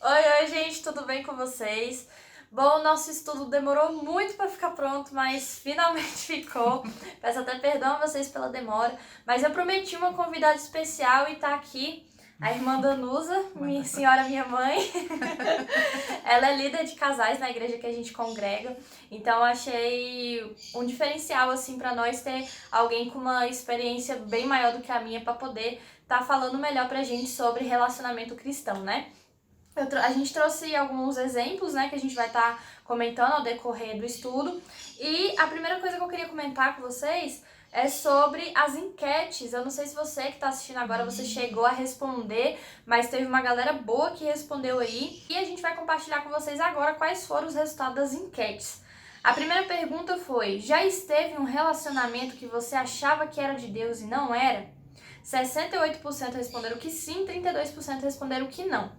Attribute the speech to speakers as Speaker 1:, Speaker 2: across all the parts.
Speaker 1: Oi, gente, tudo bem com vocês? Bom, nosso estudo demorou muito para ficar pronto, mas finalmente ficou. Peço até perdão a vocês pela demora, mas eu prometi uma convidada especial e tá aqui a irmã Danusa, minha senhora, minha mãe. Ela é líder de casais na igreja que a gente congrega, então achei um diferencial assim para nós ter alguém com uma experiência bem maior do que a minha para poder tá falando melhor pra gente sobre relacionamento cristão, né? A gente trouxe alguns exemplos, né, que a gente vai estar comentando ao decorrer do estudo. E a primeira coisa que eu queria comentar com vocês é sobre as enquetes. Eu não sei se você que está assistindo agora, você chegou a responder, mas teve uma galera boa que respondeu aí. E a gente vai compartilhar com vocês agora quais foram os resultados das enquetes. A primeira pergunta foi: já esteve em um relacionamento que você achava que era de Deus e não era? 68% responderam que sim, 32% responderam que não.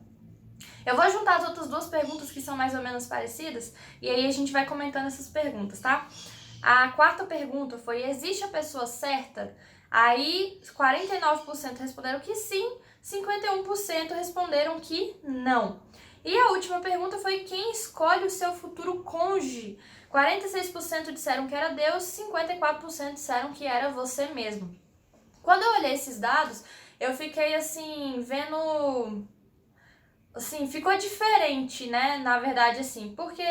Speaker 1: Eu vou juntar as outras duas perguntas que são mais ou menos parecidas e aí a gente vai comentando essas perguntas, tá? A quarta pergunta foi: existe a pessoa certa? Aí 49% responderam que sim, 51% responderam que não. E a última pergunta foi: quem escolhe o seu futuro cônjuge? 46% disseram que era Deus, 54% disseram que era você mesmo. Quando eu olhei esses dados, eu fiquei assim, vendo... Assim, ficou diferente, né? Na verdade, assim, porque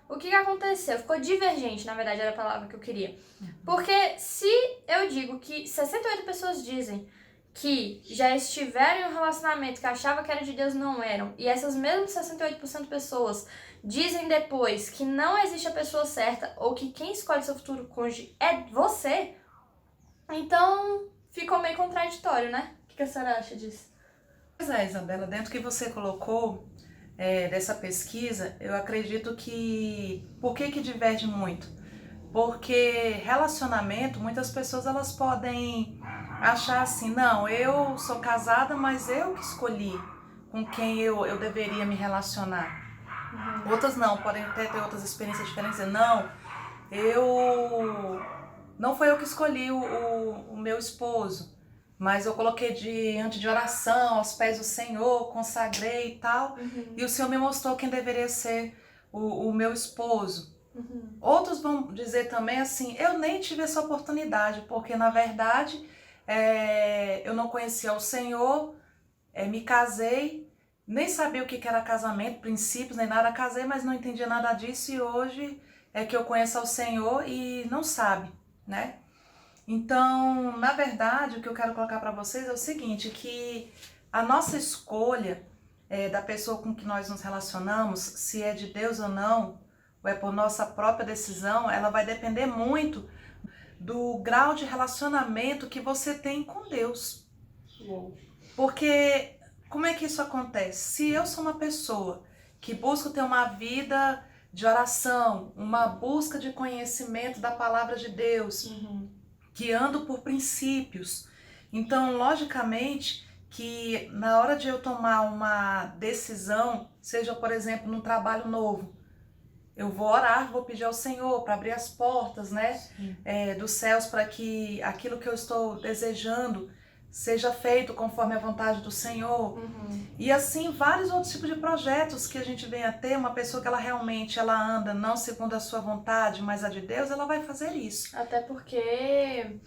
Speaker 1: o que aconteceu? Ficou divergente, na verdade, era a palavra que eu queria. Porque se eu digo que 68 pessoas dizem que já estiveram em um relacionamento que achava que era de Deus não eram, e essas mesmas 68% de pessoas dizem depois que não existe a pessoa certa, ou que quem escolhe seu futuro cônjuge é você, então ficou meio contraditório, né? O que a senhora acha disso?
Speaker 2: Pois é, Isabela, dentro do que você colocou dessa pesquisa, eu acredito que... Por que diverge muito? Porque relacionamento, muitas pessoas elas podem achar assim, não, eu sou casada, mas eu que escolhi com quem eu deveria me relacionar. Outras não, podem até ter outras experiências diferentes, dizer, não, eu... Não foi eu que escolhi o meu esposo, mas eu coloquei diante de oração, aos pés do Senhor, consagrei e tal, e o Senhor me mostrou quem deveria ser o meu esposo. Outros vão dizer também assim, eu nem tive essa oportunidade, porque na verdade eu não conhecia o Senhor, me casei, nem sabia o que era casamento, princípios, nem nada, casei, mas não entendia nada disso, e hoje é que eu conheço ao Senhor e não sabe, né? Então, na verdade, o que eu quero colocar para vocês é o seguinte, que a nossa escolha da pessoa com que nós nos relacionamos, se é de Deus ou não, ou é por nossa própria decisão, ela vai depender muito do grau de relacionamento que você tem com Deus. Porque, como é que isso acontece? Se eu sou uma pessoa que busca ter uma vida de oração, uma busca de conhecimento da palavra de Deus, que ando por princípios. Então, logicamente, que na hora de eu tomar uma decisão, seja, por exemplo, num trabalho novo, eu vou orar, vou pedir ao Senhor para abrir as portas, né, dos céus, para que aquilo que eu estou desejando seja feito conforme a vontade do Senhor. E assim, vários outros tipos de projetos que a gente vem a ter. Uma pessoa que ela realmente ela anda não segundo a sua vontade, mas a de Deus, ela vai fazer isso.
Speaker 1: Até porque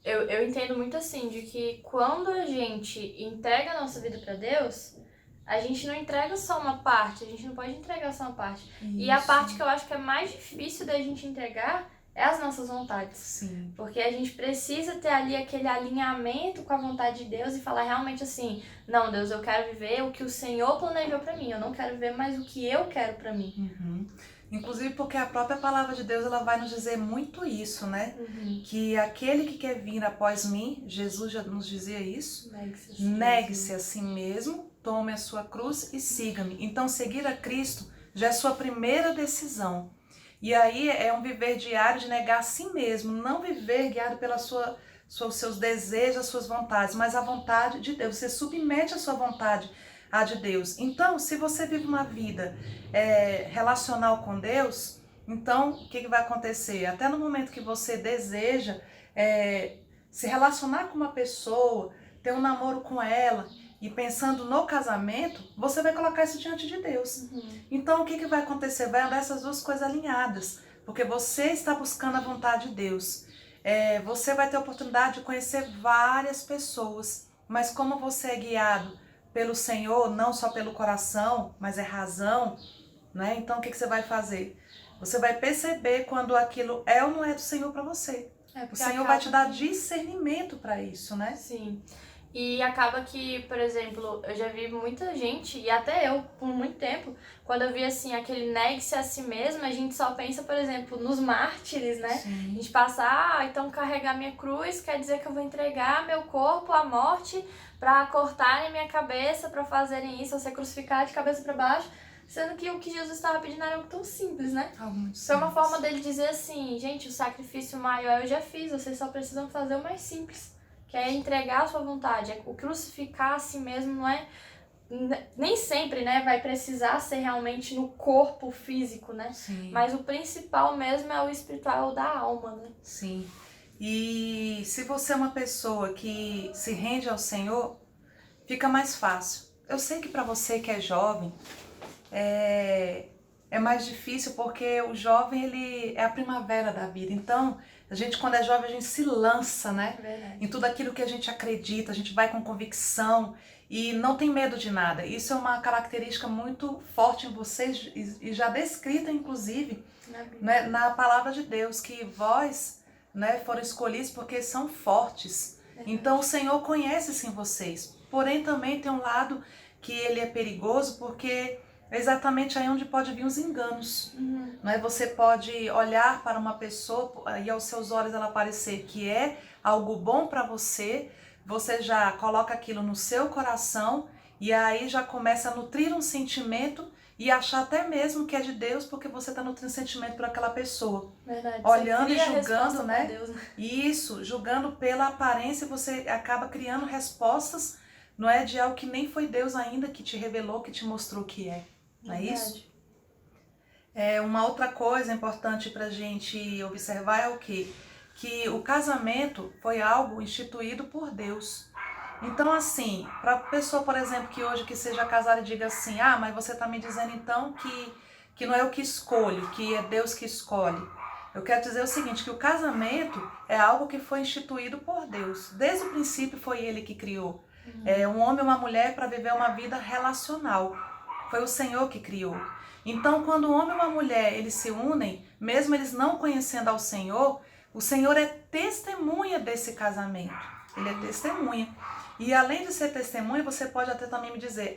Speaker 1: eu entendo muito assim, de que quando a gente entrega a nossa vida pra Deus, a gente não entrega só uma parte, a gente não pode entregar só uma parte. E a parte que eu acho que é mais difícil da gente entregar é as nossas vontades.
Speaker 2: Sim.
Speaker 1: Porque a gente precisa ter ali aquele alinhamento com a vontade de Deus e falar realmente assim, não, Deus, eu quero viver o que o Senhor planejou pra mim, eu não quero viver mais o que eu quero pra mim.
Speaker 2: Inclusive porque a própria palavra de Deus ela vai nos dizer muito isso, né? Que aquele que quer vir após mim, Jesus já nos dizia isso, negue-se a si mesmo, tome a sua cruz e siga-me. Então seguir a Cristo já é sua primeira decisão. E aí é um viver diário de negar a si mesmo, não viver guiado pelos seus desejos, as suas vontades, mas a vontade de Deus. Você submete a sua vontade à de Deus. Então, se você vive uma vida relacional com Deus, então o que vai acontecer? Até no momento que você deseja se relacionar com uma pessoa, ter um namoro com ela, e pensando no casamento, você vai colocar isso diante de Deus. Então, o que vai acontecer? Vai andar essas duas coisas alinhadas, porque você está buscando a vontade de Deus. Você vai ter a oportunidade de conhecer várias pessoas, mas como você é guiado pelo Senhor, não só pelo coração, mas é razão, né? Então, o que você vai fazer? Você vai perceber quando aquilo é ou não é do Senhor para você. O Senhor vai te dar discernimento para isso, né?
Speaker 1: Sim. E acaba que, por exemplo, eu já vi muita gente, e até eu, por muito tempo, quando eu vi assim, aquele negue-se a si mesmo, a gente só pensa, por exemplo, nos mártires, né?
Speaker 2: Sim.
Speaker 1: A gente passa, então carregar minha cruz quer dizer que eu vou entregar meu corpo à morte pra cortarem minha cabeça, pra fazerem isso, eu ser crucificado de cabeça pra baixo. Sendo que o que Jesus estava pedindo era algo tão simples, né? Foi uma forma dele dizer assim, gente, o sacrifício maior eu já fiz, vocês só precisam fazer o mais simples. Que é entregar a sua vontade. O crucificar a si mesmo não é... Nem sempre, né, vai precisar ser realmente no corpo físico, né?
Speaker 2: Sim.
Speaker 1: Mas o principal mesmo é o espiritual da alma, né?
Speaker 2: Sim. E se você é uma pessoa que se rende ao Senhor, fica mais fácil. Eu sei que para você que é jovem, é mais difícil porque o jovem, ele é a primavera da vida. Então, a gente quando é jovem, a gente se lança, né?
Speaker 1: Verdade.
Speaker 2: Em tudo aquilo que a gente acredita, a gente vai com convicção e não tem medo de nada. Isso é uma característica muito forte em vocês e já descrita, inclusive, né, na palavra de Deus, que vós, né, foram escolhidos porque são fortes. Então, o Senhor conhece sim vocês. Porém, também tem um lado que ele é perigoso porque é exatamente aí onde pode vir os enganos. Né? Você pode olhar para uma pessoa e aos seus olhos ela parecer que é algo bom para você, você já coloca aquilo no seu coração e aí já começa a nutrir um sentimento e achar até mesmo que é de Deus porque você está nutrindo sentimento por aquela pessoa.
Speaker 1: Verdade.
Speaker 2: Olhando e julgando,
Speaker 1: né?
Speaker 2: né? Isso, julgando pela aparência, você acaba criando respostas, não é, de algo que nem foi Deus ainda que te revelou, que te mostrou que é. Não é isso? Uma outra coisa importante para a gente observar é o quê? Que o casamento foi algo instituído por Deus. Então, assim, para a pessoa, por exemplo, que hoje que seja casada e diga assim, mas você está me dizendo então que não é eu que escolho, que é Deus que escolhe. Eu quero dizer o seguinte, que o casamento é algo que foi instituído por Deus. Desde o princípio foi Ele que criou. Um homem e uma mulher para viver uma vida relacional. Foi o Senhor que criou. Então, quando um homem e uma mulher eles se unem, mesmo eles não conhecendo ao Senhor, o Senhor é testemunha desse casamento. Ele é testemunha. E além de ser testemunha, você pode até também me dizer,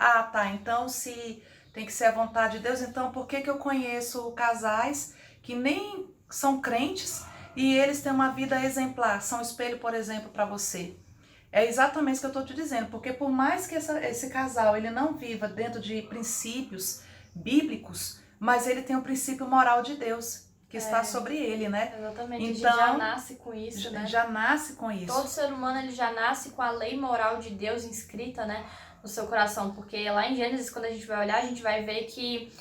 Speaker 2: então se tem que ser a vontade de Deus, então por que eu conheço casais que nem são crentes e eles têm uma vida exemplar, são espelho, por exemplo, para você? É exatamente isso que eu estou te dizendo, porque por mais que esse casal ele não viva dentro de princípios bíblicos, mas ele tem um princípio moral de Deus que está sobre ele, né?
Speaker 1: Exatamente,
Speaker 2: então,
Speaker 1: a gente já nasce com isso, né?
Speaker 2: Já nasce com isso.
Speaker 1: Todo ser humano ele já nasce com a lei moral de Deus inscrita, né, no seu coração, porque lá em Gênesis, quando a gente vai olhar, a gente vai ver que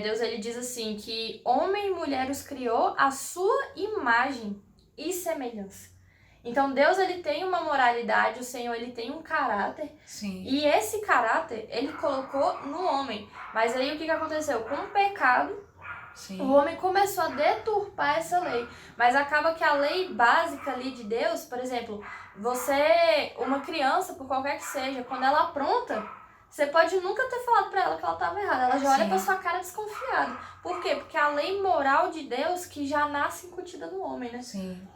Speaker 1: Deus ele diz assim, que homem e mulher os criou à sua imagem e semelhança. Então Deus ele tem uma moralidade, o Senhor ele tem um caráter.
Speaker 2: Sim.
Speaker 1: E esse caráter ele colocou no homem. Mas aí o que aconteceu? Com o pecado,
Speaker 2: sim,
Speaker 1: o homem começou a deturpar essa lei. Mas acaba que a lei básica ali de Deus, por exemplo, você, uma criança, por qualquer que seja, quando ela apronta, você pode nunca ter falado pra ela que ela estava errada. Ela já olha pra sua cara desconfiada. Por quê? Porque a lei moral de Deus que já nasce incutida no homem, né?
Speaker 2: Sim.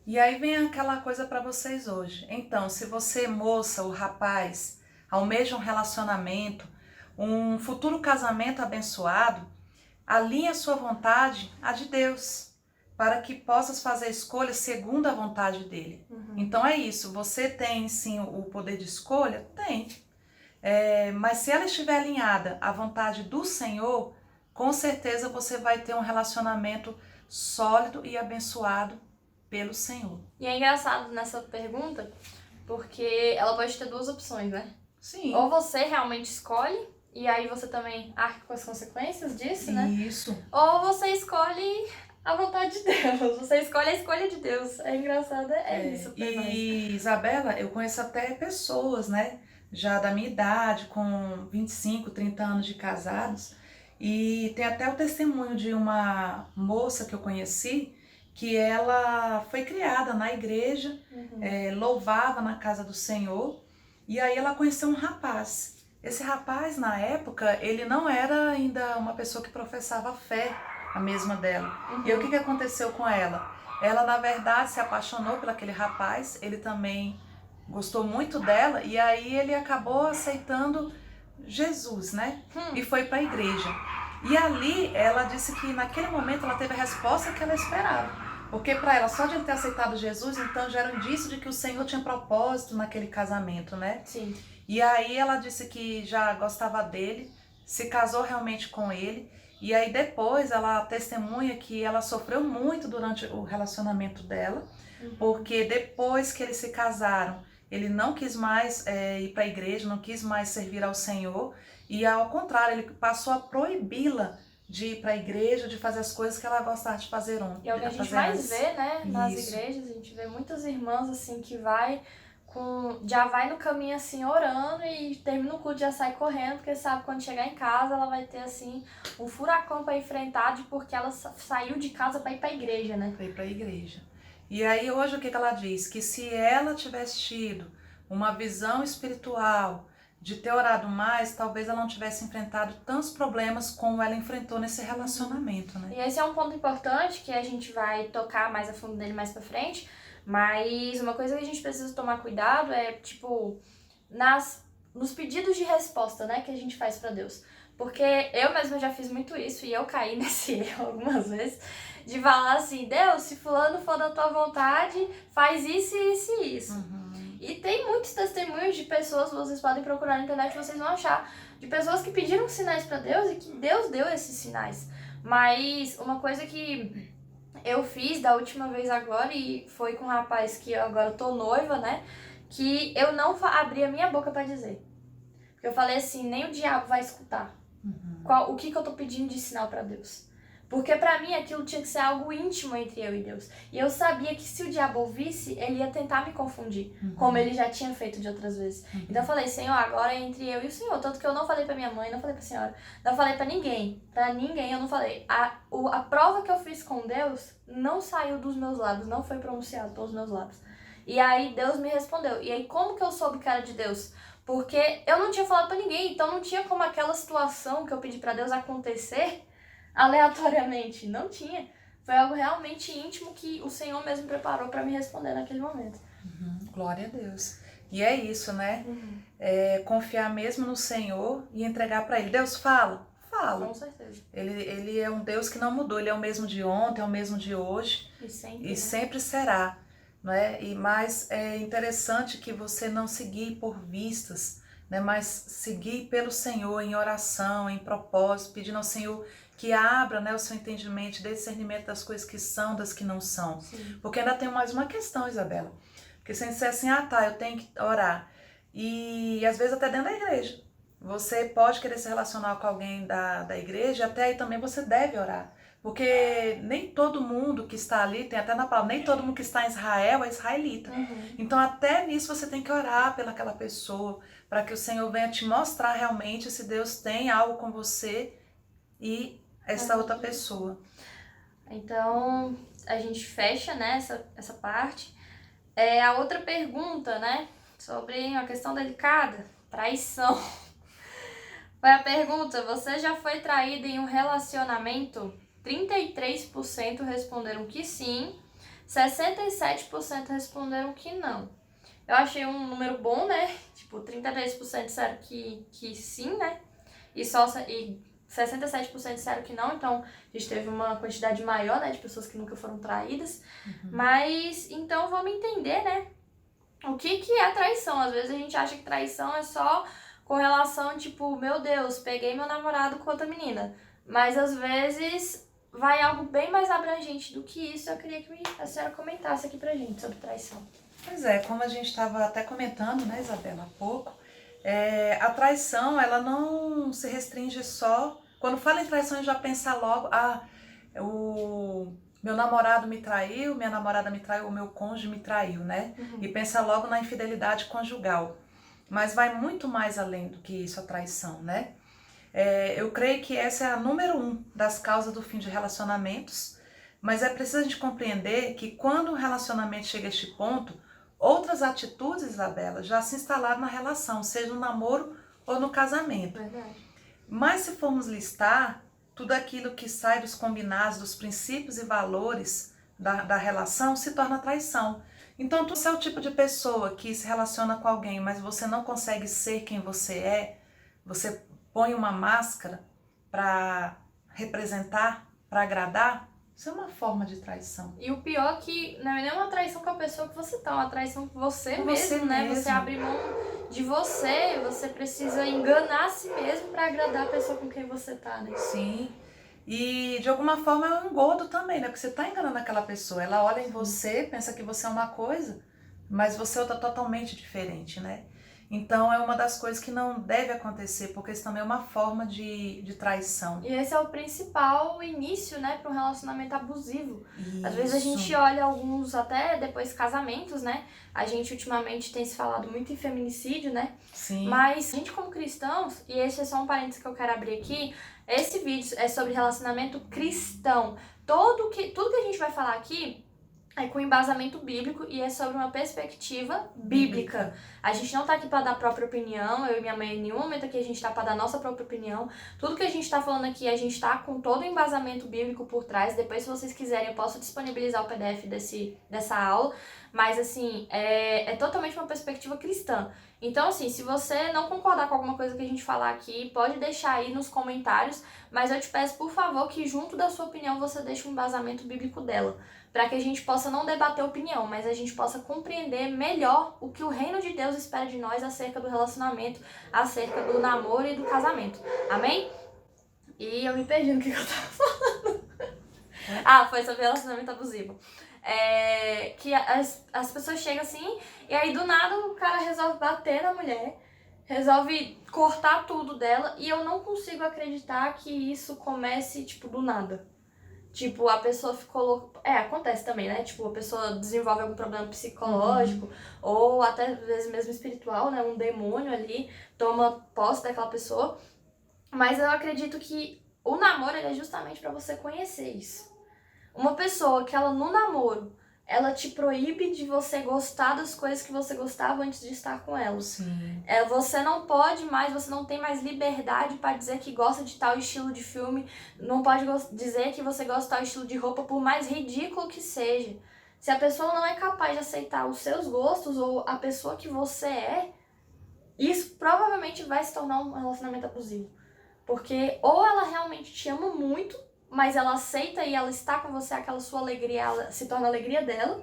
Speaker 2: E aí vem aquela coisa para vocês hoje. Então, se você, moça ou rapaz, almeja um relacionamento, um futuro casamento abençoado, alinhe a sua vontade à de Deus, para que possas fazer escolhas segundo a vontade dele. Então é isso, você tem sim o poder de escolha? Tem. Mas se ela estiver alinhada à vontade do Senhor, com certeza você vai ter um relacionamento sólido e abençoado pelo Senhor.
Speaker 1: E é engraçado nessa pergunta, porque ela pode ter duas opções, né?
Speaker 2: Sim.
Speaker 1: Ou você realmente escolhe, e aí você também arca com as consequências disso, né?
Speaker 2: Isso.
Speaker 1: Ou você escolhe a vontade de Deus, você escolhe a escolha de Deus. É engraçado, isso pra nós.
Speaker 2: E Isabela, eu conheço até pessoas, né? já da minha idade, com 25, 30 anos de casados, e tem até o testemunho de uma moça que eu conheci, que ela foi criada na igreja, louvava na casa do Senhor, e aí ela conheceu um rapaz. Esse rapaz, na época, ele não era ainda uma pessoa que professava fé, a mesma dela. E aí, o que aconteceu com ela? Ela, na verdade, se apaixonou por aquele rapaz, ele também gostou muito dela, e aí ele acabou aceitando Jesus, né? E foi para a igreja. E ali ela disse que naquele momento ela teve a resposta que ela esperava. Porque para ela, só de ele ter aceitado Jesus, então já era um indício de que o Senhor tinha propósito naquele casamento, né?
Speaker 1: Sim.
Speaker 2: E aí ela disse que já gostava dele, se casou realmente com ele. E aí depois ela testemunha que ela sofreu muito durante o relacionamento dela, porque depois que eles se casaram, ele não quis mais ir para a igreja, não quis mais servir ao Senhor, e ao contrário, ele passou a proibi-la de ir para a igreja, de fazer as coisas que ela gostava de fazer
Speaker 1: E é o que a gente mais vê, né, nas igrejas, a gente vê muitas irmãs assim que já vai no caminho assim orando e termina o culto, já sai correndo, porque sabe quando chegar em casa ela vai ter assim um furacão para enfrentar, porque ela saiu de casa para ir para a igreja, né?
Speaker 2: Para ir para a igreja. E aí hoje o que ela diz? Que se ela tivesse tido uma visão espiritual, de ter orado mais, talvez ela não tivesse enfrentado tantos problemas como ela enfrentou nesse relacionamento, né?
Speaker 1: E esse é um ponto importante que a gente vai tocar mais a fundo nele mais pra frente, mas uma coisa que a gente precisa tomar cuidado é, tipo, nos pedidos de resposta, né, que a gente faz pra Deus. Porque eu mesma já fiz muito isso e eu caí nesse erro algumas vezes, de falar assim, Deus, se fulano for da tua vontade, faz isso, isso e isso. E tem muitos testemunhos de pessoas, vocês podem procurar na internet, vocês vão achar, de pessoas que pediram sinais pra Deus e que Deus deu esses sinais. Mas uma coisa que eu fiz da última vez agora, e foi com um rapaz que eu agora tô noiva, né, que eu não abri a minha boca pra dizer. Porque eu falei assim, nem o diabo vai escutar o que eu tô pedindo de sinal pra Deus. Porque pra mim aquilo tinha que ser algo íntimo entre eu e Deus. E eu sabia que se o diabo ouvisse, ele ia tentar me confundir, como ele já tinha feito de outras vezes. Então eu falei, Senhor, agora é entre eu e o Senhor. Tanto que eu não falei pra minha mãe, não falei pra senhora, não falei pra ninguém. Pra ninguém eu não falei. A prova que eu fiz com Deus não saiu dos meus lábios, não foi pronunciado pelos meus lábios. E aí Deus me respondeu. E aí como que eu soube que era de Deus? Porque eu não tinha falado pra ninguém, então não tinha como aquela situação que eu pedi pra Deus acontecer aleatoriamente. Não tinha. Foi algo realmente íntimo que o Senhor mesmo preparou para me responder naquele momento.
Speaker 2: Glória a Deus. E é isso, né? Confiar mesmo no Senhor e entregar para Ele. Deus fala? Fala.
Speaker 1: Com certeza.
Speaker 2: Ele é um Deus que não mudou. Ele é o mesmo de ontem, é o mesmo de hoje. E sempre será. Né? Mas é interessante que você não seguir por vistas, né? Mas seguir pelo Senhor em oração, em propósito, pedindo ao Senhor que abra, né, o seu entendimento, discernimento das coisas que são, das que não são.
Speaker 1: Sim.
Speaker 2: Porque ainda tem mais uma questão, Isabela. Porque se a gente disser assim, eu tenho que orar. E às vezes até dentro da igreja. Você pode querer se relacionar com alguém da igreja, até aí também você deve orar. Porque nem todo mundo que está ali, tem até na palavra, nem todo mundo que está em Israel é israelita. Então até nisso você tem que orar pelaquela pessoa, para que o Senhor venha te mostrar realmente se Deus tem algo com você e essa outra pessoa.
Speaker 1: Então a gente fecha, né, essa parte. A outra pergunta, né, sobre uma questão delicada, traição. Foi a pergunta, você já foi traída em um relacionamento? 33% responderam que sim, 67% responderam que não. Eu achei um número bom, né? Tipo, 33% disseram que sim, né? E 67% disseram que não, então a gente teve uma quantidade maior, né, de pessoas que nunca foram traídas. Mas, então vamos entender, né, o que é traição. Às vezes a gente acha que traição é só com relação, tipo, meu Deus, peguei meu namorado com outra menina. Mas às vezes vai algo bem mais abrangente do que isso. Eu queria que a senhora comentasse aqui pra gente sobre traição.
Speaker 2: Pois é, como a gente estava até comentando, né, Isabela, há pouco, a traição, ela não se restringe só... Quando fala em traição, a gente já pensa logo, o meu namorado me traiu, minha namorada me traiu, o meu cônjuge me traiu, né? E pensa logo na infidelidade conjugal. mas vai muito mais além do que isso, a traição, né? Eu creio que essa é a número 1 das causas do fim de relacionamentos, mas é preciso a gente compreender que quando o relacionamento chega a este ponto, outras atitudes, Isabela, já se instalaram na relação, seja no namoro ou no casamento.
Speaker 1: Verdade.
Speaker 2: Mas se formos listar tudo aquilo que sai dos combinados, dos princípios e valores da relação, se torna traição. Então, você é o tipo de pessoa que se relaciona com alguém, mas você não consegue ser quem você é, você põe uma máscara para representar, para agradar, isso é uma forma de traição.
Speaker 1: E o pior é que não é nem uma traição com a pessoa que você tá, é uma traição com você
Speaker 2: Com
Speaker 1: mesmo,
Speaker 2: você
Speaker 1: né?
Speaker 2: mesmo.
Speaker 1: Você abre mão de você precisa enganar a si mesmo para agradar a pessoa com quem você tá, né?
Speaker 2: Sim. E de alguma forma é um engodo também, né? Porque você tá enganando aquela pessoa. Ela olha em você, pensa que você é uma coisa, mas você é outra totalmente diferente, né? Então é uma das coisas que não deve acontecer, porque isso também é uma forma de traição.
Speaker 1: E esse é o principal início, né, para um relacionamento abusivo.
Speaker 2: Isso.
Speaker 1: Às vezes a gente olha alguns, até depois casamentos, né? A gente ultimamente tem se falado muito em feminicídio, né?
Speaker 2: Sim.
Speaker 1: Mas a gente como cristãos, e esse é só um parênteses que eu quero abrir aqui, esse vídeo é sobre relacionamento cristão. Tudo que a gente vai falar aqui é com embasamento bíblico e é sobre uma perspectiva bíblica. A gente não tá aqui para dar própria opinião, eu e minha mãe em nenhum momento aqui a gente tá para dar nossa própria opinião. Tudo que a gente tá falando aqui, a gente tá com todo o embasamento bíblico por trás. Depois, se vocês quiserem, eu posso disponibilizar o PDF dessa aula. Mas, assim, é totalmente uma perspectiva cristã. Então, assim, se você não concordar com alguma coisa que a gente falar aqui, pode deixar aí nos comentários. Mas eu te peço, por favor, que junto da sua opinião você deixe um embasamento bíblico dela. Para que a gente possa não debater opinião, mas a gente possa compreender melhor o que o reino de Deus espera de nós acerca do relacionamento, acerca do namoro e do casamento. Amém? E eu me perdi no que eu tava falando. Foi sobre relacionamento abusivo. Que as pessoas chegam assim, e aí do nada o cara resolve bater na mulher, resolve cortar tudo dela, e eu não consigo acreditar que isso comece, tipo, do nada. Tipo, a pessoa ficou... acontece também, né? Tipo, a pessoa desenvolve algum problema psicológico, ou até às vezes mesmo espiritual, né? Um demônio ali toma posse daquela pessoa. Mas eu acredito que o namoro é justamente pra você conhecer isso. Uma pessoa que ela no namoro, ela te proíbe de você gostar das coisas que você gostava antes de estar com ela.
Speaker 2: Sim.
Speaker 1: Você não pode mais, você não tem mais liberdade para dizer que gosta de tal estilo de filme, não pode dizer que você gosta de tal estilo de roupa, por mais ridículo que seja. Se a pessoa não é capaz de aceitar os seus gostos ou a pessoa que você é, isso provavelmente vai se tornar um relacionamento abusivo. Porque ou ela realmente te ama muito, mas ela aceita e ela está com você, aquela sua alegria, ela se torna a alegria dela,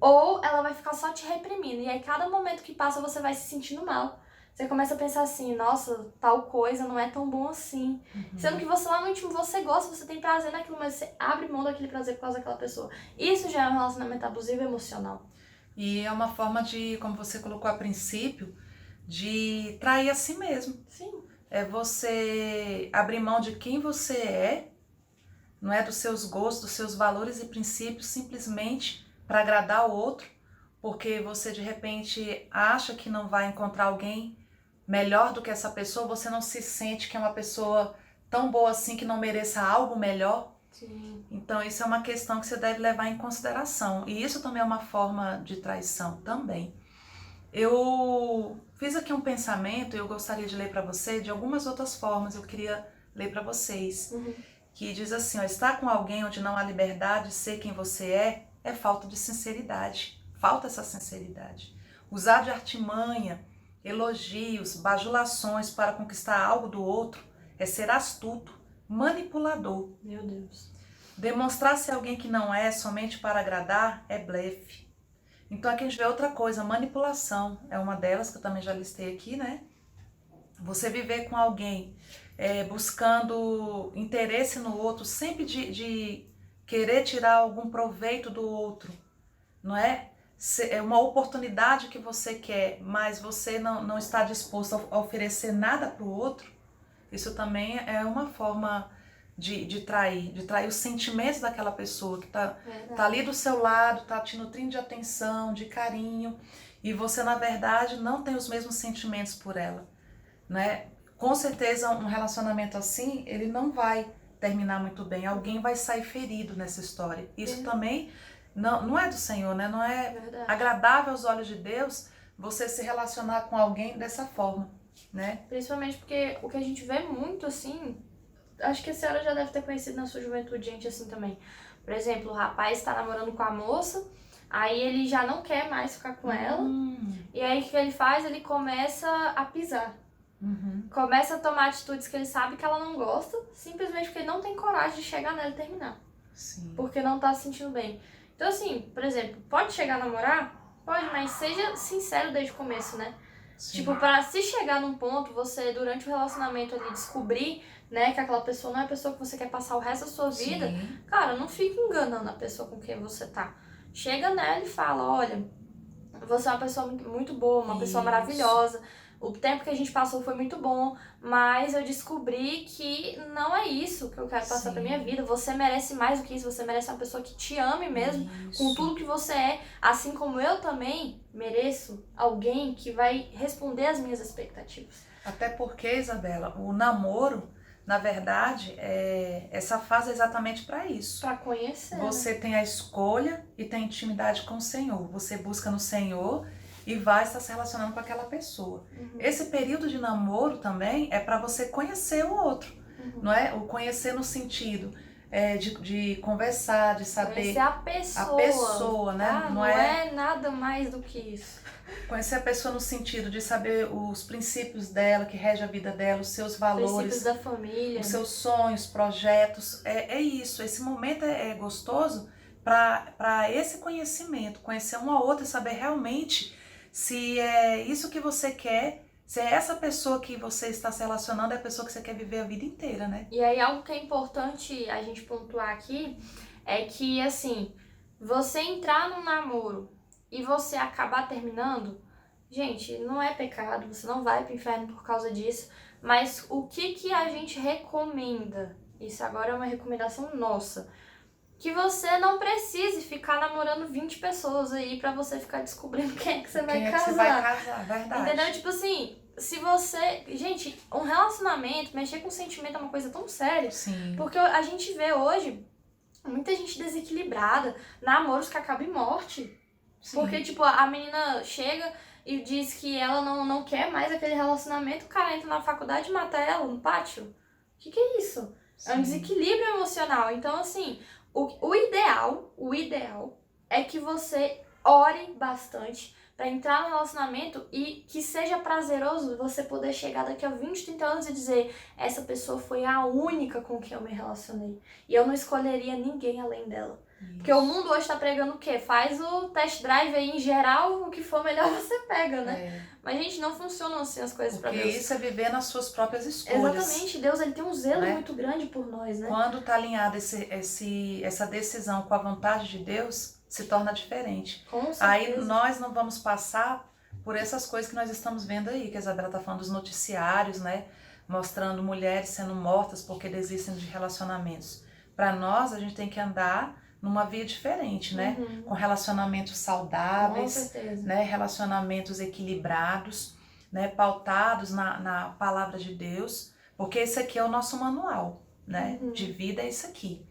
Speaker 1: ou ela vai ficar só te reprimindo. E aí, cada momento que passa, você vai se sentindo mal. Você começa a pensar assim, nossa, tal coisa não é tão bom assim. Sendo que você lá no íntimo, você gosta, você tem prazer naquilo, mas você abre mão daquele prazer por causa daquela pessoa. Isso já é um relacionamento abusivo emocional.
Speaker 2: E é uma forma de, como você colocou a princípio, de trair a si mesmo.
Speaker 1: Sim.
Speaker 2: É você abrir mão de quem você é, não é, dos seus gostos, dos seus valores e princípios, simplesmente para agradar o outro, porque você de repente acha que não vai encontrar alguém melhor do que essa pessoa, você não se sente que é uma pessoa tão boa assim que não mereça algo melhor.
Speaker 1: Sim.
Speaker 2: Então isso é uma questão que você deve levar em consideração, e isso também é uma forma de traição também. Eu fiz aqui um pensamento e eu gostaria de ler para você de algumas outras formas, eu queria ler para vocês. Que diz assim, estar com alguém onde não há liberdade de ser quem você é falta de sinceridade. Falta essa sinceridade. Usar de artimanha, elogios, bajulações para conquistar algo do outro é ser astuto, manipulador.
Speaker 1: Meu Deus.
Speaker 2: Demonstrar ser alguém que não é somente para agradar é blefe. Então aqui a gente vê outra coisa, manipulação. É uma delas que eu também já listei aqui, né? Você viver com alguém buscando interesse no outro, sempre de querer tirar algum proveito do outro, não é? É uma oportunidade que você quer, mas você não está disposto a oferecer nada para o outro, isso também é uma forma de trair os sentimentos daquela pessoa que tá ali do seu lado, tá te nutrindo de atenção, de carinho. e você, na verdade, não tem os mesmos sentimentos por ela, né? Com certeza, um relacionamento assim, ele não vai terminar muito bem. Alguém vai sair ferido nessa história. Isso também não é do Senhor, né? Não é agradável aos olhos de Deus você se relacionar com alguém dessa forma, né?
Speaker 1: Principalmente porque o que a gente vê muito, assim, acho que a senhora já deve ter conhecido na sua juventude gente assim também. Por exemplo, o rapaz está namorando com a moça, aí ele já não quer mais ficar com ela, e aí o que ele faz? Ele começa a pisar. Começa a tomar atitudes que ele sabe que ela não gosta, simplesmente porque ele não tem coragem de chegar nela e terminar.
Speaker 2: Sim.
Speaker 1: Porque não tá se sentindo bem. Então assim, por exemplo, pode chegar a namorar? Pode, mas seja sincero desde o começo, né? Sim. Tipo, pra se chegar num ponto, você durante o relacionamento ali descobrir, né, que aquela pessoa não é a pessoa que você quer passar o resto da sua vida, cara, não fique enganando a pessoa com quem você tá. Chega nela e fala, olha, você é uma pessoa muito, muito boa, uma pessoa maravilhosa, o tempo que a gente passou foi muito bom, mas eu descobri que não é isso que eu quero passar pra minha vida. Você merece mais do que isso, você merece uma pessoa que te ame mesmo, com tudo que você é, assim como eu também mereço alguém que vai responder às minhas expectativas.
Speaker 2: Até porque, Isabela, o namoro, na verdade, essa fase é exatamente para isso.
Speaker 1: Para conhecer.
Speaker 2: Você tem a escolha e tem intimidade com o Senhor. Você busca no Senhor e vai estar se relacionando com aquela pessoa. Esse período de namoro também é para você conhecer o outro, não é? O conhecer no sentido de conversar, de saber...
Speaker 1: Conhecer a pessoa,
Speaker 2: né?
Speaker 1: Não é nada mais do que isso.
Speaker 2: Conhecer a pessoa no sentido de saber os princípios dela, que rege a vida dela, os seus valores,
Speaker 1: princípios da família,
Speaker 2: os seus sonhos, projetos. É isso, esse momento é gostoso para esse conhecimento, conhecer um ao outro e saber realmente se é isso que você quer, se é essa pessoa que você está se relacionando, é a pessoa que você quer viver a vida inteira, né?
Speaker 1: E aí algo que é importante a gente pontuar aqui é que, assim, você entrar num namoro e você acabar terminando, gente, não é pecado, você não vai pro inferno por causa disso, mas o que a gente recomenda, isso agora é uma recomendação nossa, que você não precise ficar namorando 20 pessoas aí pra você ficar descobrindo quem é que você vai casar.
Speaker 2: Quem é que você vai casar, verdade.
Speaker 1: Entendeu? Tipo assim, se você... Gente, um relacionamento, mexer com sentimento é uma coisa tão séria.
Speaker 2: Sim.
Speaker 1: Porque a gente vê hoje muita gente desequilibrada, namoros que acabam em morte. Sim. Porque, tipo, a menina chega e diz que ela não quer mais aquele relacionamento, o cara entra na faculdade e mata ela no pátio. O que é isso? Sim. É um desequilíbrio emocional. Então, assim... O ideal é que você ore bastante pra entrar no relacionamento e que seja prazeroso você poder chegar daqui a 20, 30 anos e dizer essa pessoa foi a única com quem eu me relacionei. E eu não escolheria ninguém além dela. Isso. Porque o mundo hoje tá pregando o quê? Faz o test drive aí, em geral, o que for melhor você pega, né? Mas, gente, não funcionam assim as coisas pra Deus.
Speaker 2: Porque isso é viver nas suas próprias escolhas.
Speaker 1: Exatamente. Deus, ele tem um zelo muito grande por nós, né?
Speaker 2: Quando tá alinhada essa decisão com a vontade de Deus, se torna diferente.
Speaker 1: Com certeza.
Speaker 2: Aí nós não vamos passar por essas coisas que nós estamos vendo aí, que a Isabela tá falando dos noticiários, né? Mostrando mulheres sendo mortas porque desistem de relacionamentos. Para nós, a gente tem que andar numa via diferente, né? Com relacionamentos saudáveis, né? Relacionamentos equilibrados, né? Pautados na palavra de Deus, porque esse aqui é o nosso manual, né? De vida é isso aqui.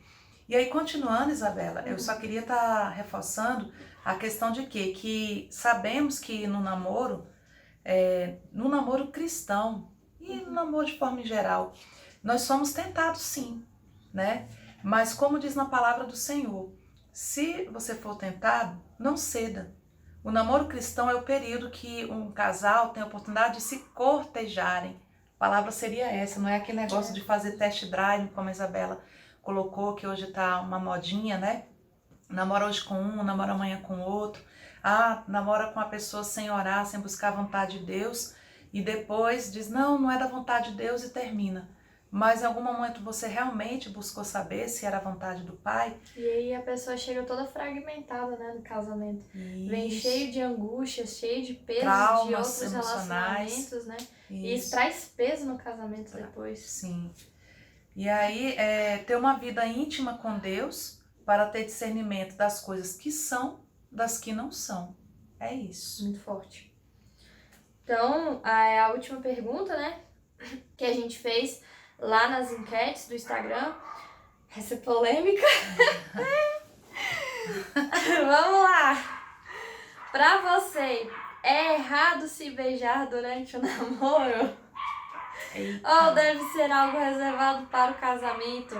Speaker 2: E aí, continuando, Isabela, eu só queria estar reforçando a questão de quê? Que sabemos que no namoro cristão e no namoro de forma em geral, nós somos tentados sim, né? Mas como diz na palavra do Senhor, se você for tentado, não ceda. O namoro cristão é o período que um casal tem a oportunidade de se cortejarem. A palavra seria essa, não é aquele negócio de fazer test drive, como a Isabela colocou, que hoje tá uma modinha, né? Namora hoje com um, namora amanhã com outro. Namora com a pessoa sem orar, sem buscar a vontade de Deus. E depois diz, não é da vontade de Deus e termina. Mas em algum momento você realmente buscou saber se era a vontade do Pai.
Speaker 1: E aí a pessoa chega toda fragmentada, né, no casamento. Isso. Vem cheio de angústias, cheio de pesos
Speaker 2: traumas
Speaker 1: de outros
Speaker 2: emocionais,
Speaker 1: relacionamentos, né? E isso traz peso no casamento depois.
Speaker 2: Sim. E aí, ter uma vida íntima com Deus para ter discernimento das coisas que são, das que não são. É isso.
Speaker 1: Muito forte. Então, a última pergunta, né, que a gente fez lá nas enquetes do Instagram, essa é polêmica. Vamos lá! Pra você, é errado se beijar durante o namoro?
Speaker 2: Eita.
Speaker 1: Ou deve ser algo reservado para o casamento?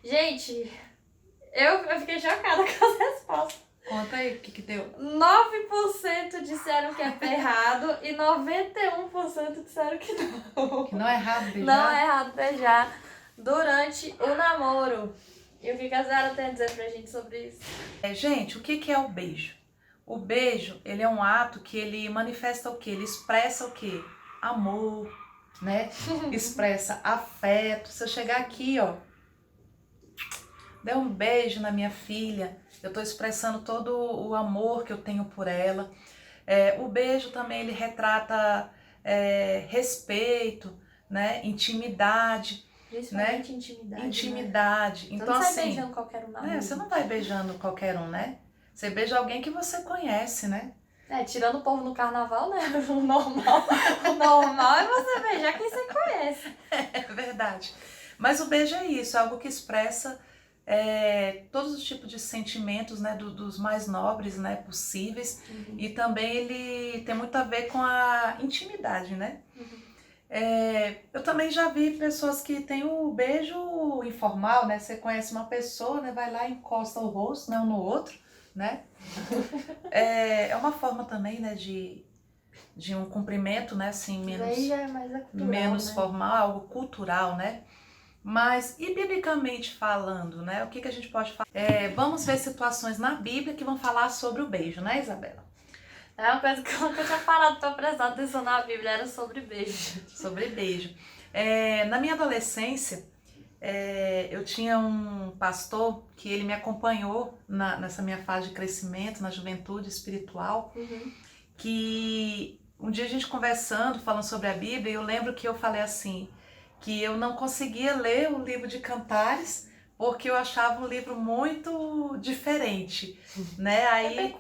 Speaker 1: Gente, eu fiquei chocada com as respostas.
Speaker 2: Conta aí o que deu.
Speaker 1: 9% disseram que é errado e 91% disseram que não.
Speaker 2: Que não é errado beijar?
Speaker 1: Não é errado beijar durante o namoro. E o que a Zara tem a dizer pra gente sobre isso?
Speaker 2: Gente, o que é o beijo? O beijo, ele é um ato que ele manifesta o quê? Ele expressa o quê? Amor, né? Expressa afeto. Se eu chegar aqui, ó, der um beijo na minha filha, eu tô expressando todo o amor que eu tenho por ela. O beijo também, ele retrata respeito, né? Intimidade.
Speaker 1: Principalmente
Speaker 2: Né?
Speaker 1: intimidade.
Speaker 2: Intimidade.
Speaker 1: Né?
Speaker 2: Então,
Speaker 1: não sai
Speaker 2: assim,
Speaker 1: beijando qualquer um na rua.
Speaker 2: Você não vai beijando qualquer um, né? Você beija alguém que você conhece, né?
Speaker 1: Tirando o povo no carnaval, né? O normal é você beijar quem você conhece.
Speaker 2: É verdade. Mas o beijo é isso, é algo que expressa todos os tipos de sentimentos, né? Dos mais nobres, né? Possíveis.
Speaker 1: Uhum.
Speaker 2: E também ele tem muito a ver com a intimidade, né?
Speaker 1: Uhum.
Speaker 2: Eu também já vi pessoas que têm o beijo informal, né? Você conhece uma pessoa, né? Vai lá e encosta o rosto, né? Um no outro, né? É uma forma também, né? De um cumprimento, né? Assim,
Speaker 1: Aí já é mais cultural,
Speaker 2: menos
Speaker 1: né?
Speaker 2: formal, algo cultural, né? Mas, e biblicamente falando, né? O que a gente pode falar? Vamos ver situações na Bíblia que vão falar sobre o beijo, né, Isabela?
Speaker 1: É uma coisa que eu nunca tinha parado pra prestar atenção na Bíblia, era sobre beijo.
Speaker 2: Sobre beijo. Na minha adolescência, eu tinha um pastor que ele me acompanhou nessa minha fase de crescimento, na juventude espiritual,
Speaker 1: Uhum.
Speaker 2: que um dia a gente conversando, falando sobre a Bíblia, eu lembro que eu falei assim, que eu não conseguia ler o livro de Cantares, porque eu achava o livro muito diferente, né? Aí,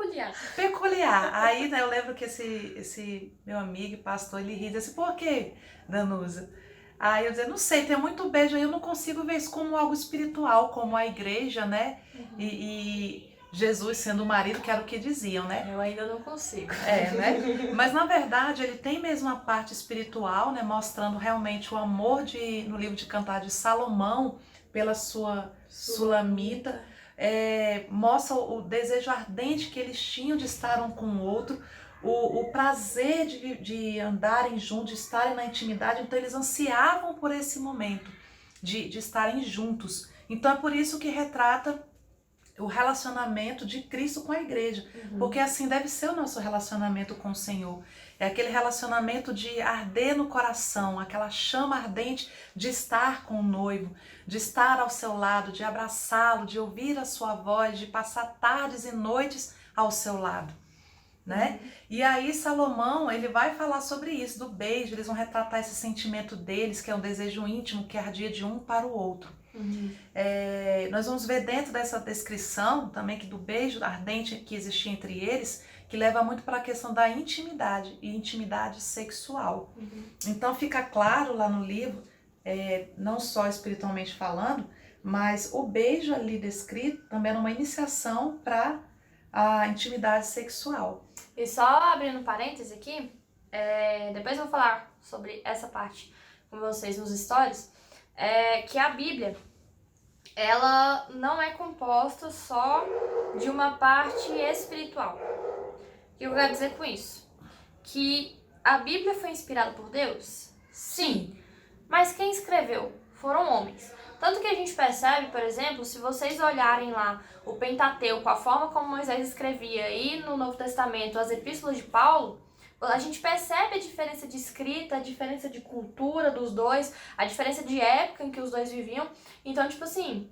Speaker 2: peculiar. Aí, né, eu lembro que esse meu amigo e pastor, ele ri assim, por quê, Danusa? Aí eu dizia, não sei, tem muito beijo aí, eu não consigo ver isso como algo espiritual, como a igreja, né?
Speaker 1: Uhum.
Speaker 2: E Jesus sendo o marido, que era o que diziam, né?
Speaker 1: Eu ainda não consigo.
Speaker 2: Né? Mas na verdade ele tem mesmo a parte espiritual, né? Mostrando realmente o amor no livro de Cantar de Salomão pela sua Sulamita. Mostra o desejo ardente que eles tinham de estar um com o outro, o prazer de andarem juntos, de estarem na intimidade. Então eles ansiavam por esse momento de estarem juntos. Então é por isso que retrata o relacionamento de Cristo com a igreja, porque assim deve ser o nosso relacionamento com o Senhor. É aquele relacionamento de arder no coração, aquela chama ardente de estar com o noivo, de estar ao seu lado, de abraçá-lo, de ouvir a sua voz, de passar tardes e noites ao seu lado, né? E aí Salomão, ele vai falar sobre isso, do beijo, eles vão retratar esse sentimento deles, que é um desejo íntimo que ardia de um para o outro. Nós vamos ver dentro dessa descrição também que do beijo ardente que existia entre eles, que leva muito para a questão da intimidade e intimidade sexual. Então fica claro lá no livro, não só espiritualmente falando, mas o beijo ali descrito também era uma iniciação para a intimidade sexual.
Speaker 1: E só abrindo parêntese aqui, depois eu vou falar sobre essa parte com vocês nos stories, que a Bíblia, ela não é composta só de uma parte espiritual. O que eu quero dizer com isso? Que a Bíblia foi inspirada por Deus? Sim. Mas quem escreveu? Foram homens. Tanto que a gente percebe, por exemplo, se vocês olharem lá o Pentateuco, a forma como Moisés escrevia, e no Novo Testamento as epístolas de Paulo, a gente percebe a diferença de escrita, a diferença de cultura dos dois, a diferença de época em que os dois viviam. Então, tipo assim,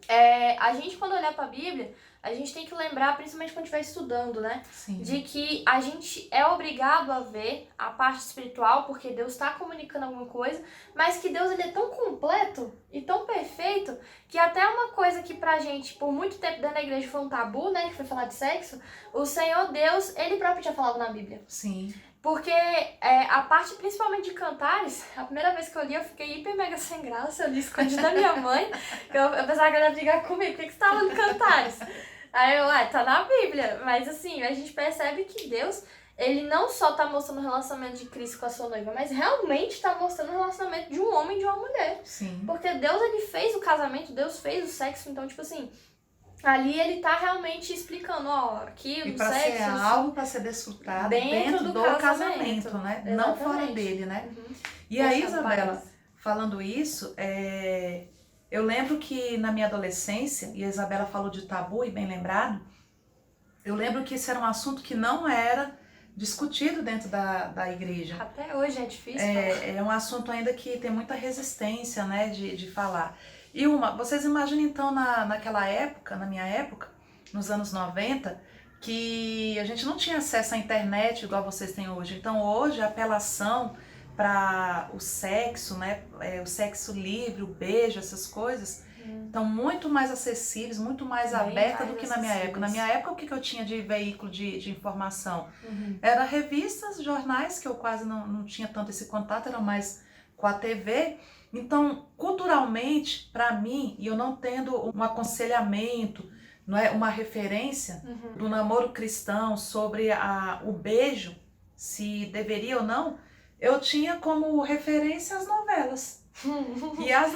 Speaker 1: A gente, quando olhar pra Bíblia, a gente tem que lembrar, principalmente quando estiver estudando, né?
Speaker 2: Sim.
Speaker 1: De que a gente é obrigado a ver a parte espiritual, porque Deus está comunicando alguma coisa, mas que Deus ele é tão completo e tão perfeito, que até uma coisa que pra gente, por muito tempo dentro da igreja foi um tabu, né? Que foi falar de sexo, o Senhor Deus, ele próprio já falava na Bíblia.
Speaker 2: Sim.
Speaker 1: Porque a parte principalmente de Cantares, a primeira vez que eu li eu fiquei hiper mega sem graça, eu li escondido da minha mãe, que eu pensava que ela ia brigar comigo, por que você tava lendo Cantares? Aí eu, tá na Bíblia, mas assim, a gente percebe que Deus, ele não só tá mostrando o relacionamento de Cristo com a sua noiva, mas realmente tá mostrando o relacionamento de um homem e de uma mulher.
Speaker 2: Sim.
Speaker 1: Porque Deus, ele fez o casamento, Deus fez o sexo, então tipo assim... Ali ele tá realmente explicando, aqui
Speaker 2: E
Speaker 1: no
Speaker 2: para
Speaker 1: sexo...
Speaker 2: ser algo para ser desfrutado dentro do casamento, né?
Speaker 1: Exatamente.
Speaker 2: Não fora dele, né?
Speaker 1: Uhum.
Speaker 2: E aí,
Speaker 1: Poxa,
Speaker 2: Isabela, falando isso, eu lembro que na minha adolescência, e a Isabela falou de tabu, e bem lembrado, eu lembro que isso era um assunto que não era discutido dentro da igreja.
Speaker 1: Até hoje é difícil.
Speaker 2: É um assunto ainda que tem muita resistência, né, de falar. E vocês imaginam então naquela época, na minha época, nos anos 90, que a gente não tinha acesso à internet igual vocês têm hoje. Então hoje a apelação para o sexo, né, o sexo livre, o beijo, essas coisas, estão muito mais acessíveis, muito mais abertas do que na minha época. Na minha época, o que eu tinha de veículo de informação? Era revistas, jornais, que eu quase não tinha tanto esse contato, era mais com a TV. Então, culturalmente, para mim, e eu não tendo um aconselhamento, não é, uma referência do namoro cristão sobre o beijo, se deveria ou não, eu tinha como referência as novelas. E as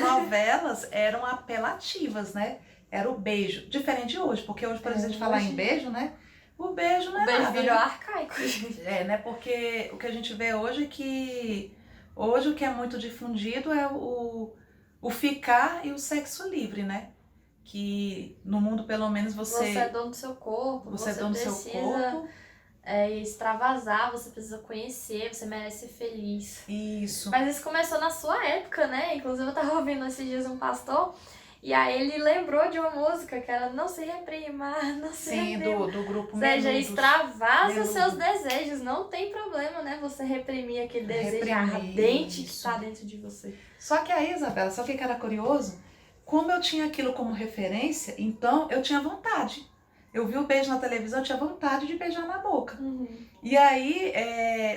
Speaker 2: novelas eram apelativas, né? Era o beijo. Diferente de hoje, porque hoje, por exemplo, de falar em beijo, né? O beijo não é nada. O beijo
Speaker 1: virou arcaico.
Speaker 2: Né? Porque o que a gente vê hoje é que... Hoje o que é muito difundido é o ficar e o sexo livre, né? Que no mundo, pelo menos, você
Speaker 1: é dono do seu corpo.
Speaker 2: Você é dono do seu corpo.
Speaker 1: Extravasar, você precisa conhecer, você merece ser feliz.
Speaker 2: Isso.
Speaker 1: Mas isso começou na sua época, né? Inclusive eu tava ouvindo esses dias um pastor, e aí ele lembrou de uma música que era Não se reprima, não se reprima.
Speaker 2: Sim, do grupo
Speaker 1: Ou seja, extravasa os seus desejos, não tem problema, né? Você reprimir aquele desejo ardente que tá dentro de você.
Speaker 2: Só que aí, Isabela, sabe o que era curioso? Como eu tinha aquilo como referência, então eu tinha vontade. Eu vi o beijo na televisão, eu tinha vontade de beijar na boca. E aí,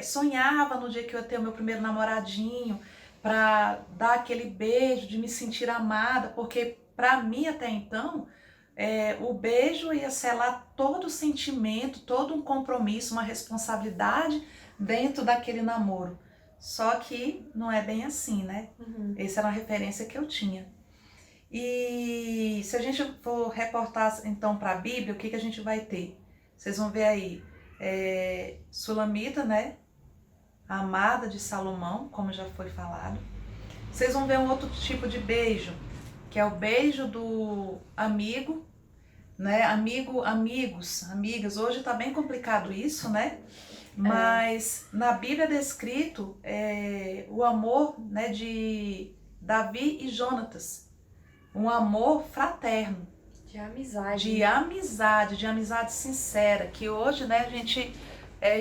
Speaker 2: sonhava no dia que eu ia ter o meu primeiro namoradinho, pra dar aquele beijo, de me sentir amada, porque pra mim até então, o beijo ia selar todo o sentimento, todo um compromisso, uma responsabilidade dentro daquele namoro. Só que não é bem assim, né? Essa era a referência que eu tinha. E se a gente for reportar então para a Bíblia, o que a gente vai ter? Vocês vão ver aí, Sulamita, né? A amada de Salomão, como já foi falado. Vocês vão ver um outro tipo de beijo, que é o beijo do amigo, né? Amigos, amigas. Hoje tá bem complicado isso, né? Mas na Bíblia é descrito o amor, né, de Davi e Jonatas. Um amor fraterno.
Speaker 1: De amizade.
Speaker 2: De amizade sincera. Que hoje, né, a gente,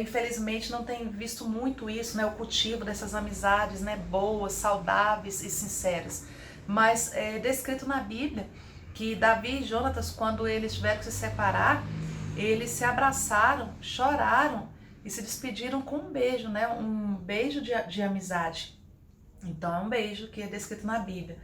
Speaker 2: infelizmente, não tem visto muito isso, né? O cultivo dessas amizades, né, boas, saudáveis e sinceras. Mas é descrito na Bíblia que Davi e Jonatas, quando eles tiveram que se separar, eles se abraçaram, choraram e se despediram com um beijo, né? Um beijo de amizade. Então é um beijo que é descrito na Bíblia.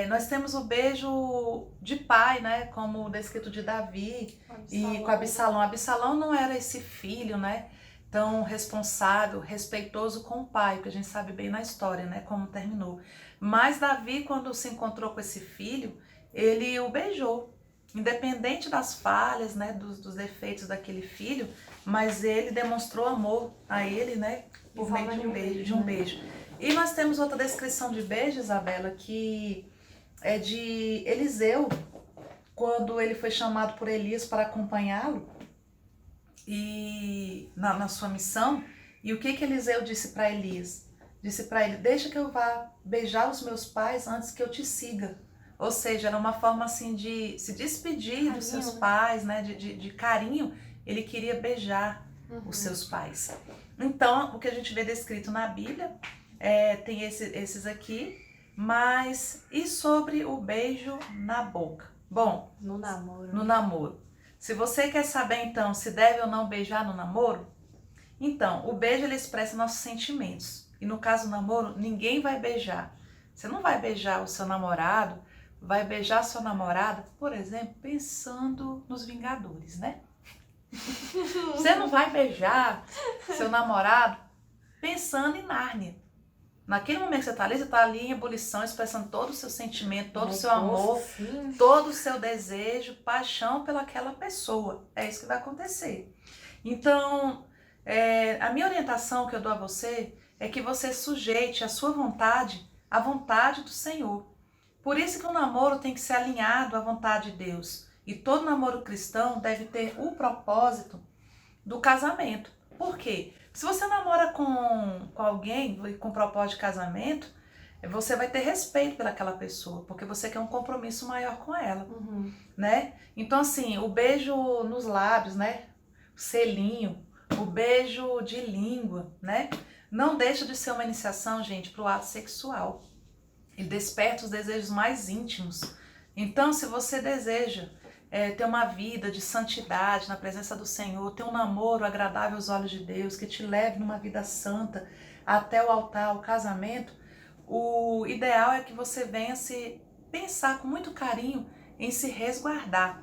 Speaker 2: Nós temos o beijo de pai, né? Como descrito de Davi e com Absalão. Absalão não era esse filho, né? Tão responsável, respeitoso com o pai, que a gente sabe bem na história, né? Como terminou. Mas Davi, quando se encontrou com esse filho, ele o beijou. Independente das falhas, né? Dos defeitos daquele filho, mas ele demonstrou amor a ele, né? Por meio de um beijo. E nós temos outra descrição de beijo, Isabela, que é de Eliseu, quando ele foi chamado por Elias para acompanhá-lo e na sua missão. E o que Eliseu disse para Elias? Disse para ele: deixa que eu vá beijar os meus pais antes que eu te siga. Ou seja, era uma forma assim de se despedir dos seus
Speaker 1: Carinho, né?
Speaker 2: pais, né? De carinho. Ele queria beijar os seus pais. Então, o que a gente vê descrito na Bíblia tem esses aqui, mas e sobre o beijo na boca? Bom,
Speaker 1: No namoro.
Speaker 2: no namoro. Se você quer saber então se deve ou não beijar no namoro, então, o beijo ele expressa nossos sentimentos. E no caso do namoro, ninguém vai beijar. Você não vai beijar o seu namorado, vai beijar a sua namorada, por exemplo, pensando nos Vingadores, né? Você não vai beijar seu namorado pensando em Nárnia. Naquele momento que você tá ali em ebulição, expressando todo o seu sentimento, todo o seu amor, todo o seu desejo, paixão pelaquela pessoa. É isso que vai acontecer. Então, a minha orientação que eu dou a você é que você sujeite a sua vontade à vontade do Senhor. Por isso que o namoro tem que ser alinhado à vontade de Deus. E todo namoro cristão deve ter o propósito do casamento. Por quê? Se você namora com alguém com propósito de casamento, você vai ter respeito pelaquela pessoa, porque você quer um compromisso maior com ela, né? Então, assim, o beijo nos lábios, né? O selinho, o beijo de língua, né? Não deixa de ser uma iniciação, gente, para o ato sexual. Ele desperta os desejos mais íntimos. Então, se você deseja ter uma vida de santidade na presença do Senhor, ter um namoro agradável aos olhos de Deus, que te leve numa vida santa até o altar, o casamento, o ideal é que você venha se pensar com muito carinho em se resguardar.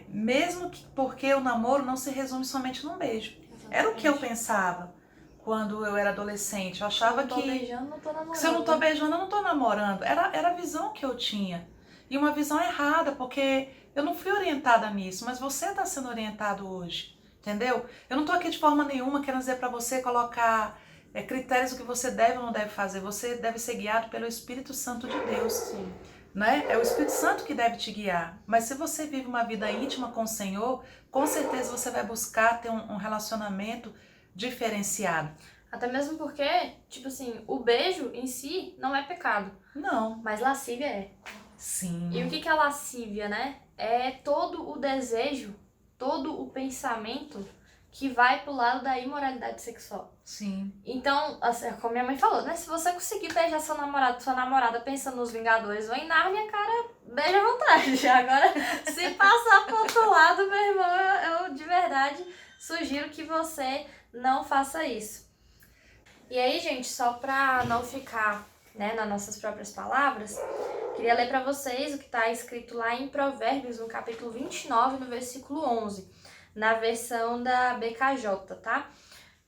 Speaker 2: Mesmo que porque o namoro não se resume somente num beijo. Era o que eu pensava quando eu era adolescente. Eu achava que
Speaker 1: beijando, não tô namorando.
Speaker 2: se eu não tô beijando, eu não tô namorando. Era a visão que eu tinha. E uma visão errada, porque eu não fui orientada nisso, mas você está sendo orientado hoje, entendeu? Eu não tô aqui de forma nenhuma querendo dizer para você colocar critérios do que você deve ou não deve fazer. Você deve ser guiado pelo Espírito Santo de Deus.
Speaker 1: Sim.
Speaker 2: Né? É o Espírito Santo que deve te guiar. Mas se você vive uma vida íntima com o Senhor, com certeza você vai buscar ter um relacionamento diferenciado.
Speaker 1: Até mesmo porque, tipo assim, o beijo em si não é pecado.
Speaker 2: Não.
Speaker 1: Mas lascívia é.
Speaker 2: Sim.
Speaker 1: E o que é lascívia, né? É todo o desejo, todo o pensamento que vai pro lado da imoralidade sexual.
Speaker 2: Sim.
Speaker 1: Então, assim, como minha mãe falou, né? Se você conseguir beijar seu namorado, sua namorada pensando nos Vingadores ou em Nárnia, cara, beija à vontade. Agora, se passar pro outro lado, meu irmão, eu de verdade sugiro que você não faça isso. E aí, gente, só pra não ficar, né, nas nossas próprias palavras, queria ler pra vocês o que tá escrito lá em Provérbios, no capítulo 29, no versículo 11, na versão da BKJ, tá?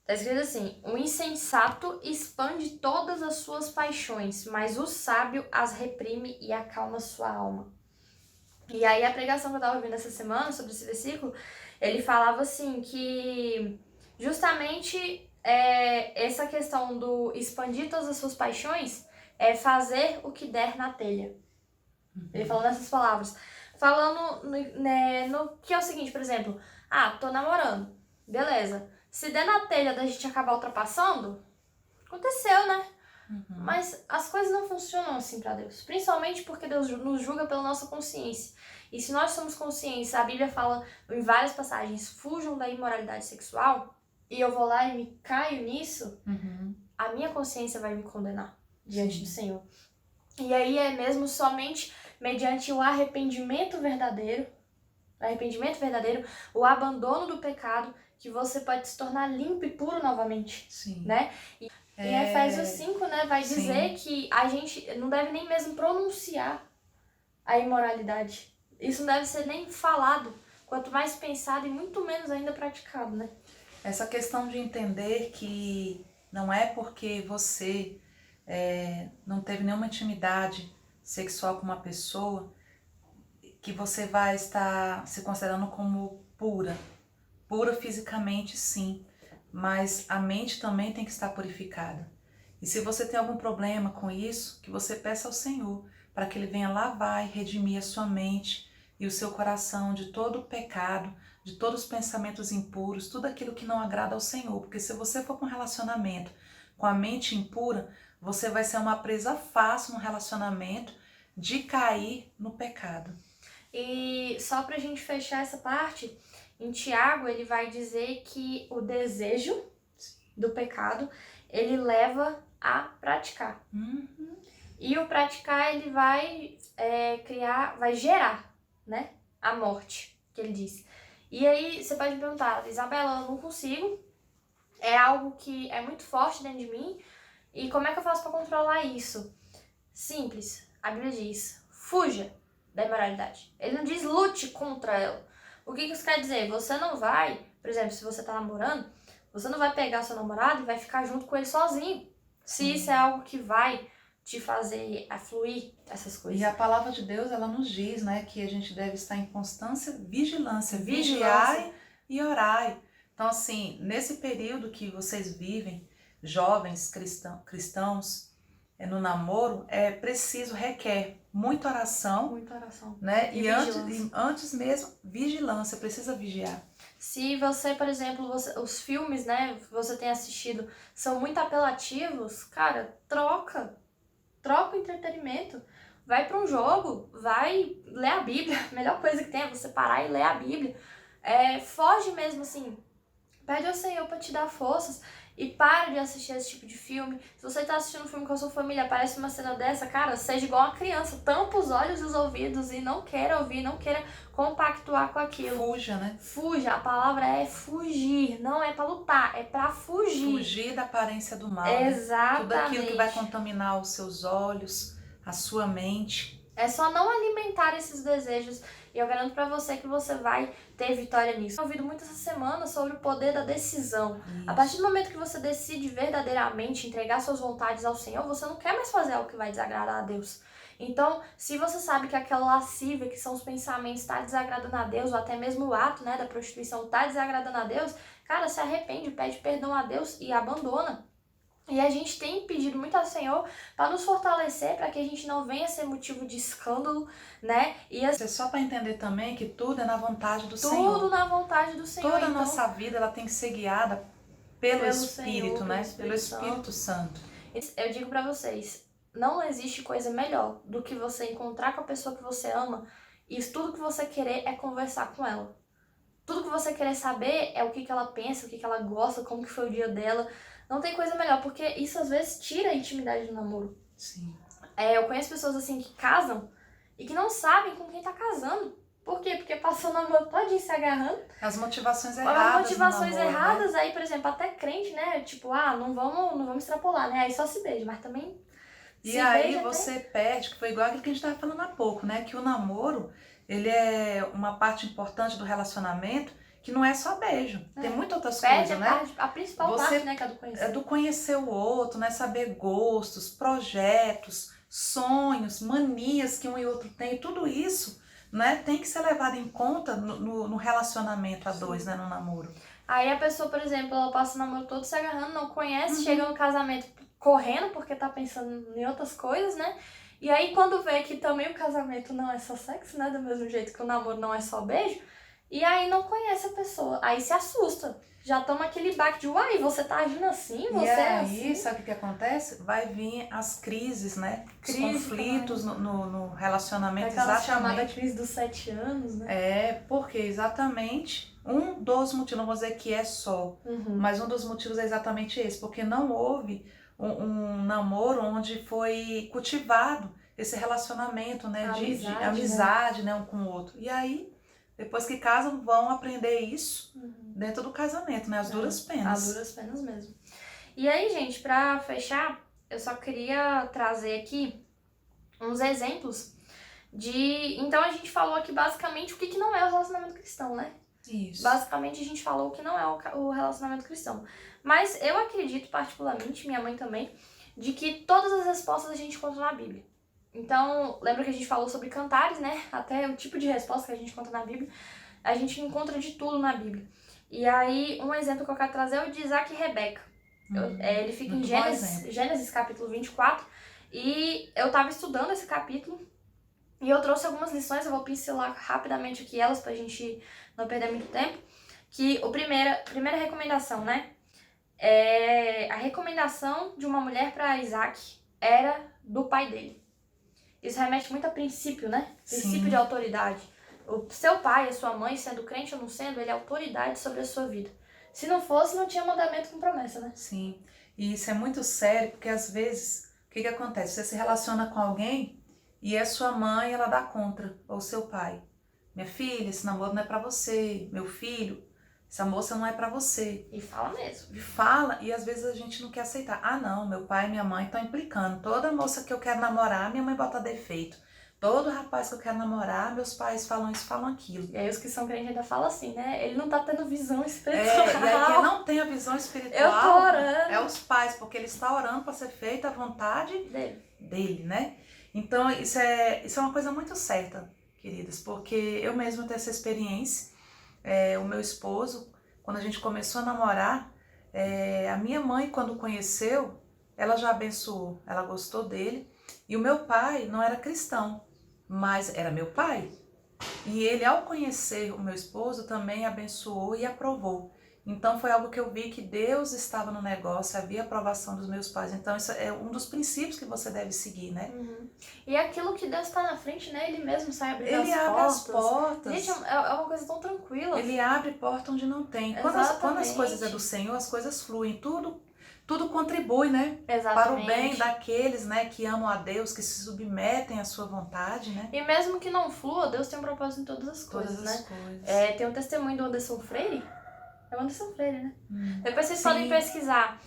Speaker 1: Tá escrito assim: o insensato expande todas as suas paixões, mas o sábio as reprime e acalma sua alma. E aí a pregação que eu tava ouvindo essa semana sobre esse versículo, ele falava assim que justamente essa questão do expandir todas as suas paixões é fazer o que der na telha. Ele falou nessas palavras. Falando no que é o seguinte, por exemplo, tô namorando, beleza. Se der na telha da gente acabar ultrapassando, aconteceu, né? Mas as coisas não funcionam assim pra Deus. Principalmente porque Deus nos julga pela nossa consciência. E se nós somos conscientes, a Bíblia fala em várias passagens, fujam da imoralidade sexual, e eu vou lá e me caio nisso, a minha consciência vai me condenar diante do Senhor. E aí é mesmo somente mediante o arrependimento verdadeiro, o abandono do pecado, que você pode se tornar limpo e puro novamente.
Speaker 2: Sim.
Speaker 1: Né? E em Efésios 5, né, vai dizer que a gente não deve nem mesmo pronunciar a imoralidade. Isso não deve ser nem falado, quanto mais pensado e muito menos ainda praticado, né?
Speaker 2: Essa questão de entender que não é porque você não teve nenhuma intimidade sexual com uma pessoa que você vai estar se considerando como pura. Pura fisicamente, sim, mas a mente também tem que estar purificada. E se você tem algum problema com isso, que você peça ao Senhor para que Ele venha lavar e redimir a sua mente e o seu coração de todo o pecado, de todos os pensamentos impuros, tudo aquilo que não agrada ao Senhor. Porque se você for com um relacionamento com a mente impura, você vai ser uma presa fácil no relacionamento de cair no pecado.
Speaker 1: E só pra gente fechar essa parte, em Tiago ele vai dizer que o desejo do pecado, ele leva a praticar. E o praticar, ele vai vai gerar, né, a morte, que ele diz. E aí você pode me perguntar, Isabela, eu não consigo, é algo que é muito forte dentro de mim, e como é que eu faço para controlar isso? Simples, a Bíblia diz, fuja da imoralidade. Ele não diz lute contra ela. O que isso quer dizer? Você não vai, por exemplo, se você tá namorando, você não vai pegar seu namorado e vai ficar junto com ele sozinho. Se isso é algo que vai te fazer afluir essas coisas.
Speaker 2: E a palavra de Deus, ela nos diz, né, que a gente deve estar em constância, vigilância.
Speaker 1: Vigilância.
Speaker 2: Vigiai e orai. Então, assim, nesse período que vocês vivem, jovens cristãos, no namoro, é preciso, requer muita oração, né? E antes mesmo, vigilância, precisa vigiar.
Speaker 1: Se você, por exemplo, os filmes, né, você tem assistido, são muito apelativos, cara, troca o entretenimento, vai para um jogo, vai ler a Bíblia, a melhor coisa que tem é você parar e ler a Bíblia, foge mesmo assim, pede ao Senhor para te dar forças e para de assistir esse tipo de filme. Se você tá assistindo um filme com a sua família, aparece uma cena dessa, cara, seja igual uma criança, tampa os olhos e os ouvidos e não queira ouvir, não queira compactuar com aquilo.
Speaker 2: Fuja, né?
Speaker 1: Fuja, a palavra é fugir, não é pra lutar, é pra fugir.
Speaker 2: Fugir da aparência do mal.
Speaker 1: Exatamente.
Speaker 2: Né? Tudo aquilo que vai contaminar os seus olhos, a sua mente.
Speaker 1: É só não alimentar esses desejos e eu garanto pra você que você vai ter vitória nisso. Eu ouvido muito essa semana sobre o poder da decisão.
Speaker 2: Isso.
Speaker 1: A partir do momento que você decide verdadeiramente entregar suas vontades ao Senhor, você não quer mais fazer algo que vai desagradar a Deus. Então, se você sabe que aquela lascívia, que são os pensamentos, está desagradando a Deus, ou até mesmo o ato, né, da prostituição está desagradando a Deus, cara, se arrepende, pede perdão a Deus e abandona. E a gente tem pedido muito ao Senhor para nos fortalecer, para que a gente não venha ser motivo de escândalo, né? E
Speaker 2: só para entender também que tudo é na vontade do Senhor.
Speaker 1: Tudo na vontade do Senhor.
Speaker 2: Toda a nossa vida ela tem que ser guiada pelo Espírito,
Speaker 1: Senhor,
Speaker 2: né? Pelo Espírito Santo.
Speaker 1: Eu digo para vocês, não existe coisa melhor do que você encontrar com a pessoa que você ama e tudo que você querer é conversar com ela. Tudo que você querer saber é o que ela pensa, o que ela gosta, como que foi o dia dela. Não tem coisa melhor, porque isso às vezes tira a intimidade do namoro.
Speaker 2: Sim.
Speaker 1: Eu conheço pessoas assim que casam e que não sabem com quem tá casando. Por quê? Porque passou o namoro todinho se agarrando.
Speaker 2: As motivações erradas.
Speaker 1: As motivações
Speaker 2: namoro,
Speaker 1: erradas,
Speaker 2: né?
Speaker 1: aí, por exemplo, até crente, né? Tipo, não vamos extrapolar, né? Aí só se beija, mas também.
Speaker 2: E aí você perde, que foi igual aquilo que a gente estava falando há pouco, né? Que o namoro, ele é uma parte importante do relacionamento, que não é só beijo. Tem muitas outras coisas, né?
Speaker 1: A principal parte, né, que é do conhecer.
Speaker 2: É do conhecer o outro, né? Saber gostos, projetos, sonhos, manias que um e outro tem. Tudo isso, né? Tem que ser levado em conta no relacionamento a dois, né? No namoro.
Speaker 1: Aí a pessoa, por exemplo, ela passa o namoro todo se agarrando, não conhece, chega no casamento correndo porque tá pensando em outras coisas, né? E aí quando vê que também o casamento não é só sexo, né? Do mesmo jeito que o namoro não é só beijo, e aí não conhece a pessoa, aí se assusta. Já toma aquele baque de, uai, você tá agindo assim, você é assim.
Speaker 2: Sabe o que acontece? Vai vir as crises, né? Os conflitos no relacionamento,
Speaker 1: aquela chamada crise dos 7 anos, né?
Speaker 2: Porque exatamente um dos motivos, não vou dizer que é só, mas um dos motivos é exatamente esse, porque não houve um namoro onde foi cultivado esse relacionamento, né? De amizade, né? Um com o outro. E aí, depois que casam, vão aprender isso dentro do casamento, né? As duras penas.
Speaker 1: As duras penas mesmo. E aí, gente, pra fechar, eu só queria trazer aqui uns exemplos de... Então, a gente falou aqui basicamente o que não é o relacionamento cristão, né?
Speaker 2: Isso.
Speaker 1: Basicamente, a gente falou o que não é o relacionamento cristão. Mas eu acredito, particularmente, minha mãe também, de que todas as respostas a gente encontra na Bíblia. Então, lembra que a gente falou sobre cantares, né? Até o tipo de resposta que a gente encontra na Bíblia, a gente encontra de tudo na Bíblia. E aí, um exemplo que eu quero trazer é o de Isaac e Rebeca. Ele fica em Gênesis capítulo 24, e eu tava estudando esse capítulo, e eu trouxe algumas lições, eu vou pincelar rapidamente aqui elas pra gente não perder muito tempo. Que a primeira recomendação, né? A recomendação de uma mulher para Isaac era do pai dele. isso remete muito a princípio, né? Princípio
Speaker 2: Sim.
Speaker 1: de autoridade. O seu pai, a sua mãe, sendo crente ou não sendo, ele é autoridade sobre a sua vida. Se não fosse, não tinha mandamento com promessa, né?
Speaker 2: Sim. E isso é muito sério, porque às vezes, o que que acontece? Você se relaciona com alguém e a sua mãe, ela dá contra, ou seu pai. Minha filha, esse namoro não é pra você. Meu filho, essa moça não é pra você.
Speaker 1: E fala mesmo.
Speaker 2: E fala, e às vezes a gente não quer aceitar. Ah, não, meu pai e minha mãe estão implicando. Toda moça que eu quero namorar, minha mãe bota defeito. Todo rapaz que eu quero namorar, meus pais falam isso, falam aquilo.
Speaker 1: E aí os que são crentes ainda falam assim, né? Ele não tá tendo visão
Speaker 2: E
Speaker 1: espiritual.
Speaker 2: aí quem não tem a visão espiritual
Speaker 1: Eu tô orando.
Speaker 2: é os pais, porque ele está orando para ser feita a vontade dele, né? Então isso é uma coisa muito certa, queridas, porque eu mesma tenho essa experiência. O meu esposo, quando a gente começou a namorar, a minha mãe, quando conheceu, ela já abençoou, ela gostou dele. E o meu pai não era cristão, mas era meu pai. E ele, ao conhecer o meu esposo, também abençoou e aprovou. Então foi algo que eu vi que Deus estava no negócio, havia aprovação dos meus pais. Então isso é um dos princípios que você deve seguir, né?
Speaker 1: Uhum. E aquilo que Deus tá na frente, né? Ele mesmo sai abrindo
Speaker 2: Ele
Speaker 1: as
Speaker 2: abre
Speaker 1: portas.
Speaker 2: as portas.
Speaker 1: Gente, é uma coisa tão tranquila.
Speaker 2: Ele abre porta onde não tem. Quando as coisas é do Senhor, as coisas fluem. Tudo contribui, né?
Speaker 1: Exatamente.
Speaker 2: Para o bem daqueles, né, que amam a Deus, que se submetem à sua vontade, né?
Speaker 1: E mesmo que não flua, Deus tem um propósito em todas as coisas,
Speaker 2: Todas as
Speaker 1: né?
Speaker 2: coisas.
Speaker 1: Tem um testemunho do Anderson Freire. É o Anderson Freire, né? Depois vocês
Speaker 2: Sim.
Speaker 1: podem pesquisar.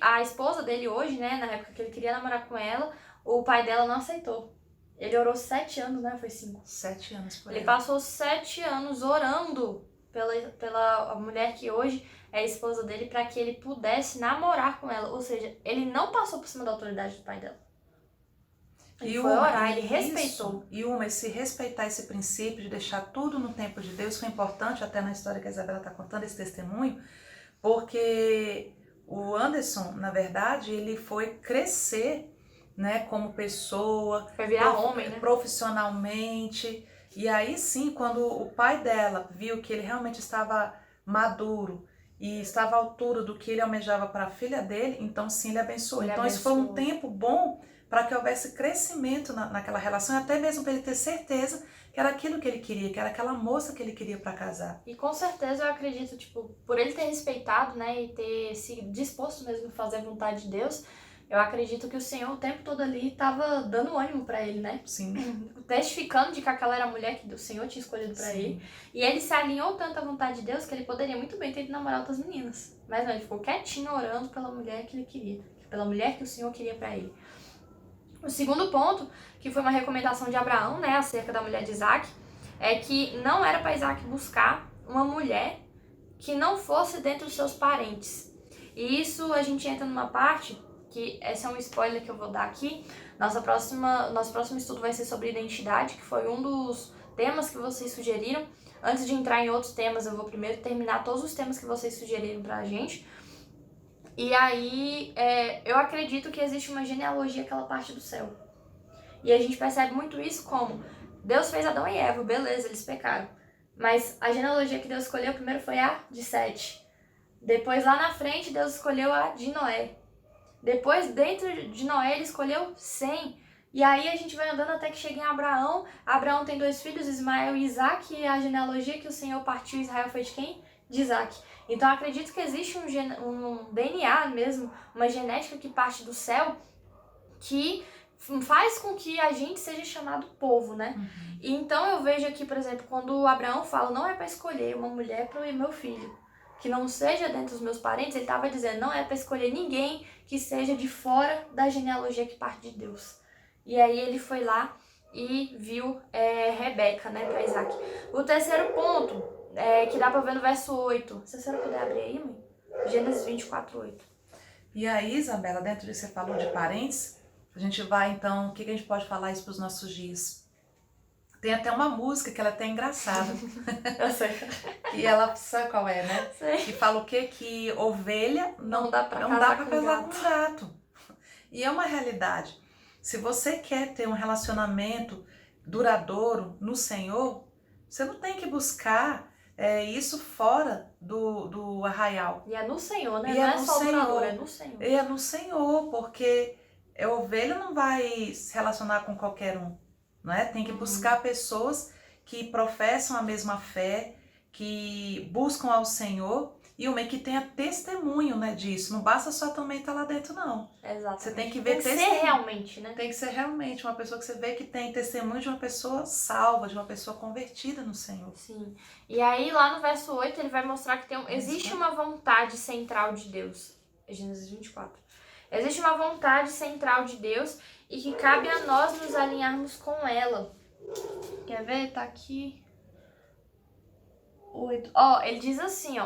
Speaker 1: A esposa dele hoje, né, na época que ele queria namorar com ela, o pai dela não aceitou. Ele orou 7 anos, né? Foi 5.
Speaker 2: 7 anos por aí.
Speaker 1: Ele passou 7 anos orando pela mulher que hoje é a esposa dele, para que ele pudesse namorar com ela. Ou seja, ele não passou por cima da autoridade do pai dela. Ele foi orar, ele respeitou.
Speaker 2: E se respeitar esse princípio de deixar tudo no tempo de Deus foi importante, até na história que a Isabela está contando, esse testemunho, porque o Anderson, na verdade, ele foi crescer, né, como pessoa,
Speaker 1: Foi virar homem, né?
Speaker 2: profissionalmente. E aí sim, quando o pai dela viu que ele realmente estava maduro e estava à altura do que ele almejava para a filha dele, então sim, ele abençoou. Então isso foi um tempo bom para que houvesse crescimento naquela relação, até mesmo para ele ter certeza que era aquilo que ele queria, que era aquela moça que ele queria para casar.
Speaker 1: E com certeza eu acredito, tipo, por ele ter respeitado, né, e ter se disposto mesmo a fazer a vontade de Deus, eu acredito que o Senhor o tempo todo ali estava dando ânimo para ele, né?
Speaker 2: Sim.
Speaker 1: Testificando de que aquela era a mulher que o Senhor tinha escolhido para ele. E ele se alinhou tanto à vontade de Deus que ele poderia muito bem ter ido namorar outras meninas. Mas não, ele ficou quietinho orando pela mulher que ele queria, pela mulher que o Senhor queria para ele. O segundo ponto, que foi uma recomendação de Abraão, né, acerca da mulher de Isaac, é que não era para Isaac buscar uma mulher que não fosse dentro dos seus parentes. E isso a gente entra numa parte, que esse é um spoiler que eu vou dar aqui. Nosso próximo estudo vai ser sobre identidade, que foi um dos temas que vocês sugeriram. Antes de entrar em outros temas, eu vou primeiro terminar todos os temas que vocês sugeriram pra gente. E aí, eu acredito que existe uma genealogia que ela parte do céu. E a gente percebe muito isso como Deus fez Adão e Eva, beleza, eles pecaram. Mas a genealogia que Deus escolheu primeiro foi a de Sete. Depois, lá na frente, Deus escolheu a de Noé. Depois, dentro de Noé, ele escolheu Sem. E aí a gente vai andando até que chega em Abraão. Abraão tem 2 filhos, Ismael e Isaac. E a genealogia que o Senhor partiu Israel foi de quem? De Isaac. Então eu acredito que existe um DNA mesmo, uma genética que parte do céu, que faz com que a gente seja chamado povo, né? E então eu vejo aqui, por exemplo, quando Abraão fala, não é para escolher uma mulher para o meu filho, que não seja dentro dos meus parentes, ele estava dizendo, não é para escolher ninguém que seja de fora da genealogia que parte de Deus. E aí ele foi lá e viu Rebeca, né, para Isaac. O terceiro ponto, que dá para ver no verso 8. Se a senhora puder abrir aí, mãe. Gênesis 24, 8.
Speaker 2: E aí, Isabela, dentro disso você falou de parentes, a gente vai então, o que a gente pode falar isso para os nossos dias? Tem até uma música que ela é até engraçada.
Speaker 1: Eu sei.
Speaker 2: E ela, sabe qual é, né?
Speaker 1: Sei.
Speaker 2: Que fala o quê? Que ovelha não dá pra casar com gato. E é uma realidade. Se você quer ter um relacionamento duradouro no Senhor, você não tem que buscar isso fora do arraial.
Speaker 1: E é no Senhor, né?
Speaker 2: E
Speaker 1: não
Speaker 2: é
Speaker 1: é
Speaker 2: no
Speaker 1: só
Speaker 2: Senhor.
Speaker 1: duradouro, é no Senhor.
Speaker 2: E é no Senhor, porque ovelha não vai se relacionar com qualquer um, né? Tem que buscar pessoas que professam a mesma fé, que buscam ao Senhor e uma que tenha testemunho, né, disso. Não basta só também estar lá dentro, não.
Speaker 1: Exatamente.
Speaker 2: Você tem que ver
Speaker 1: Tem que ser realmente, né?
Speaker 2: Tem que ser realmente uma pessoa que você vê que tem testemunho de uma pessoa salva, de uma pessoa convertida no Senhor.
Speaker 1: Sim. E aí, lá no verso 8, ele vai mostrar que existe uma vontade central de Deus. Gênesis 24. Existe uma vontade central de Deus e que cabe a nós nos alinharmos com ela. Quer ver? Tá aqui. 8. Ele diz assim,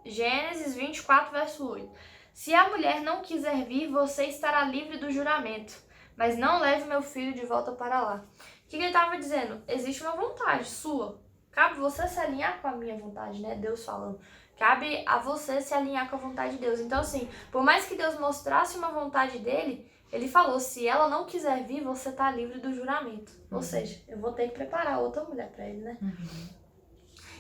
Speaker 1: Gênesis 24, verso 8. Se a mulher não quiser vir, você estará livre do juramento, mas não leve meu filho de volta para lá. O que ele estava dizendo? Existe uma vontade sua. Cabe você se alinhar com a minha vontade, né? Deus falando. Cabe a você se alinhar com a vontade de Deus. Então, assim, por mais que Deus mostrasse uma vontade dele, ele falou, se ela não quiser vir, você tá livre do juramento. Ou seja, eu vou ter que preparar outra mulher para ele, né?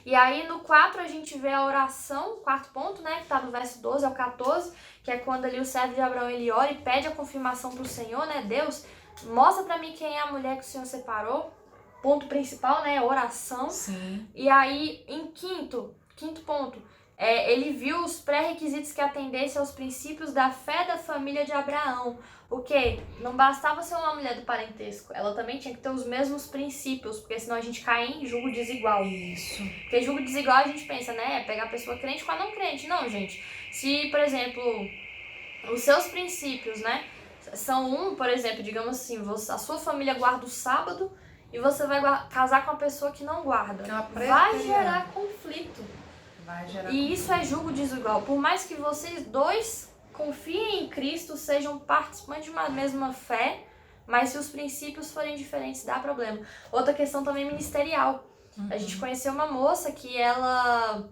Speaker 1: E aí no 4 a gente vê a oração, quarto ponto, né, que tá no verso 12 ao 14, que é quando ali o servo de Abraão, ele ora e pede a confirmação pro Senhor, né, Deus, mostra pra mim quem é a mulher que o Senhor separou, ponto principal, né, oração.
Speaker 2: Sim.
Speaker 1: E aí em quinto ponto, ele viu os pré-requisitos que atendessem aos princípios da fé da família de Abraão. O quê? Não bastava ser uma mulher do parentesco, ela também tinha que ter os mesmos princípios, porque senão a gente cai em julgo desigual.
Speaker 2: Isso.
Speaker 1: Porque julgo desigual a gente pensa, né? Pegar a pessoa crente com a não crente. Não, gente. Se, por exemplo, os seus princípios, né, são por exemplo, digamos assim, a sua família guarda o sábado e você vai casar com uma pessoa que não guarda. Vai gerar conflito. E isso é julgo desigual. Por mais que vocês dois confiem em Cristo, sejam participantes de uma mesma fé, mas se os princípios forem diferentes, dá problema. Outra questão também ministerial. A gente conheceu uma moça que ela...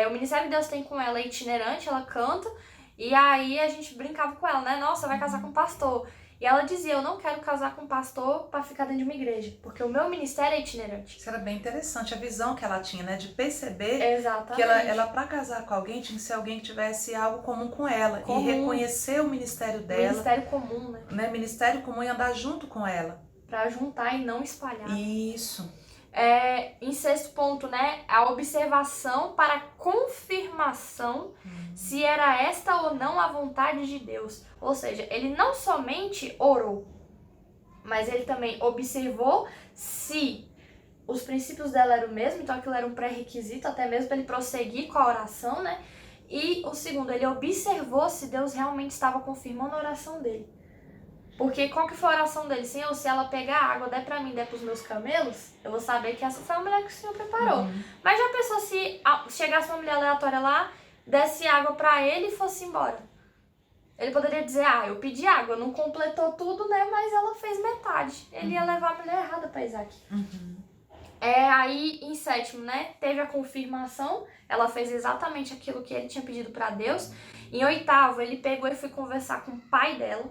Speaker 1: o ministério que Deus tem com ela é itinerante, ela canta, e aí a gente brincava com ela, né? Nossa, vai casar com um pastor. E ela dizia, eu não quero casar com um pastor para ficar dentro de uma igreja, porque o meu ministério é itinerante.
Speaker 2: Isso era bem interessante, a visão que ela tinha, né? De perceber
Speaker 1: Exatamente.
Speaker 2: que ela para casar com alguém, tinha que ser alguém que tivesse algo comum com ela. E reconhecer o ministério dela.
Speaker 1: Ministério comum, né?
Speaker 2: Ministério comum e andar junto com ela.
Speaker 1: Para juntar e não espalhar.
Speaker 2: Isso.
Speaker 1: Em sexto ponto, né? A observação para confirmação se era esta ou não a vontade de Deus. Ou seja, ele não somente orou, mas ele também observou se os princípios dela eram o mesmo, então aquilo era um pré-requisito até mesmo para ele prosseguir com a oração, né? E o segundo, ele observou se Deus realmente estava confirmando a oração dele. Porque qual que foi a oração dele? Senhor, se ela pegar água, der pra mim, der pros meus camelos, eu vou saber que essa foi a mulher que o Senhor preparou. Mas já pensou se chegasse uma mulher aleatória lá, desse água pra ele e fosse embora? Ele poderia dizer, eu pedi água, não completou tudo, né? Mas ela fez metade. Ele ia levar a mulher errada pra Isaac. Aí, em sétimo, né? Teve a confirmação, ela fez exatamente aquilo que ele tinha pedido pra Deus. Em oitavo, ele pegou e foi conversar com o pai dela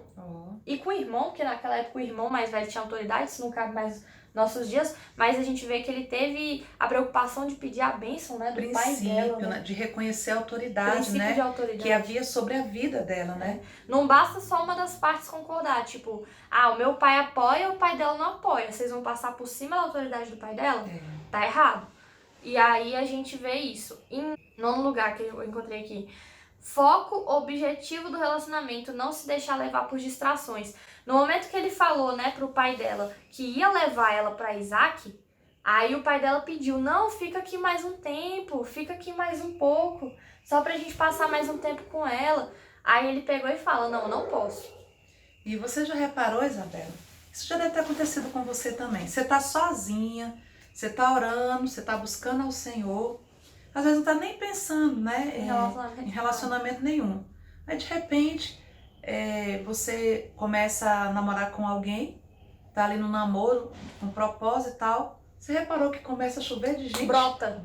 Speaker 1: e com o irmão, porque naquela época o irmão mais velho tinha autoridade, isso não cabe mais nos nossos dias, mas a gente vê que ele teve a preocupação de pedir a bênção, né, do pai dela.
Speaker 2: Né? De reconhecer a autoridade, né,
Speaker 1: de autoridade
Speaker 2: que havia sobre a vida dela, né?
Speaker 1: Não basta só uma das partes concordar, tipo, o meu pai apoia, o pai dela não apoia, vocês vão passar por cima da autoridade do pai dela? Tá errado. E aí a gente vê isso. Em nono lugar que eu encontrei aqui, foco objetivo do relacionamento, não se deixar levar por distrações. No momento que ele falou, né, pro pai dela que ia levar ela pra Isaac, aí o pai dela pediu, não, fica aqui mais um tempo, fica aqui mais um pouco, só pra gente passar mais um tempo com ela. Aí ele pegou e fala, não posso.
Speaker 2: E você já reparou, Isabela? Isso já deve ter acontecido com você também. Você tá sozinha, você tá orando, você tá buscando ao Senhor, às vezes não tá nem pensando, né, em relacionamento nenhum. Aí de repente você começa a namorar com alguém, tá ali no namoro, com propósito e tal. Você reparou que começa a chover de gente?
Speaker 1: Brota,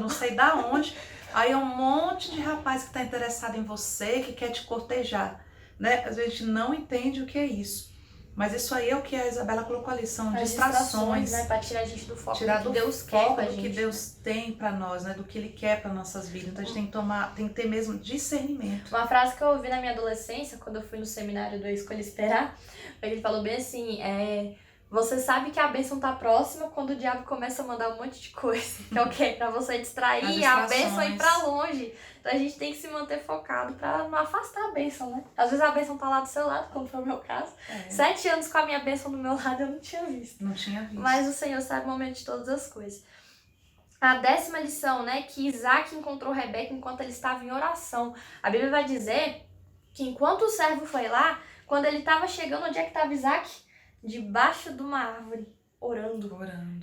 Speaker 2: não sei da onde. Aí é um monte de rapaz que tá interessado em você, que quer te cortejar, né? Às vezes a gente não entende o que é isso. Mas isso aí é o que a Isabela colocou ali, são
Speaker 1: As
Speaker 2: distrações,
Speaker 1: né? Pra tirar a gente do foco
Speaker 2: tirar
Speaker 1: do
Speaker 2: do
Speaker 1: que Deus quer
Speaker 2: foco
Speaker 1: pra
Speaker 2: do
Speaker 1: gente.
Speaker 2: que Deus tem pra nós, né? Do que Ele quer para nossas vidas. Então a gente tem que ter mesmo discernimento.
Speaker 1: Uma frase que eu ouvi na minha adolescência, quando eu fui no seminário do Escolha Esperar, ele falou bem assim, você sabe que a bênção tá próxima quando o diabo começa a mandar um monte de coisa. Que é o quê? Pra você distrair a bênção e ir pra longe. Então a gente tem que se manter focado pra não afastar a bênção, né? Às vezes a bênção tá lá do seu lado, como foi o meu caso. 7 anos com a minha bênção do meu lado eu não tinha visto.
Speaker 2: Não tinha visto.
Speaker 1: Mas o Senhor sabe o momento de todas as coisas. A 10ª lição, né? Que Isaac encontrou Rebeca enquanto ele estava em oração. A Bíblia vai dizer que enquanto o servo foi lá, quando ele estava chegando, onde é que estava Isaac? Debaixo de uma árvore, orando.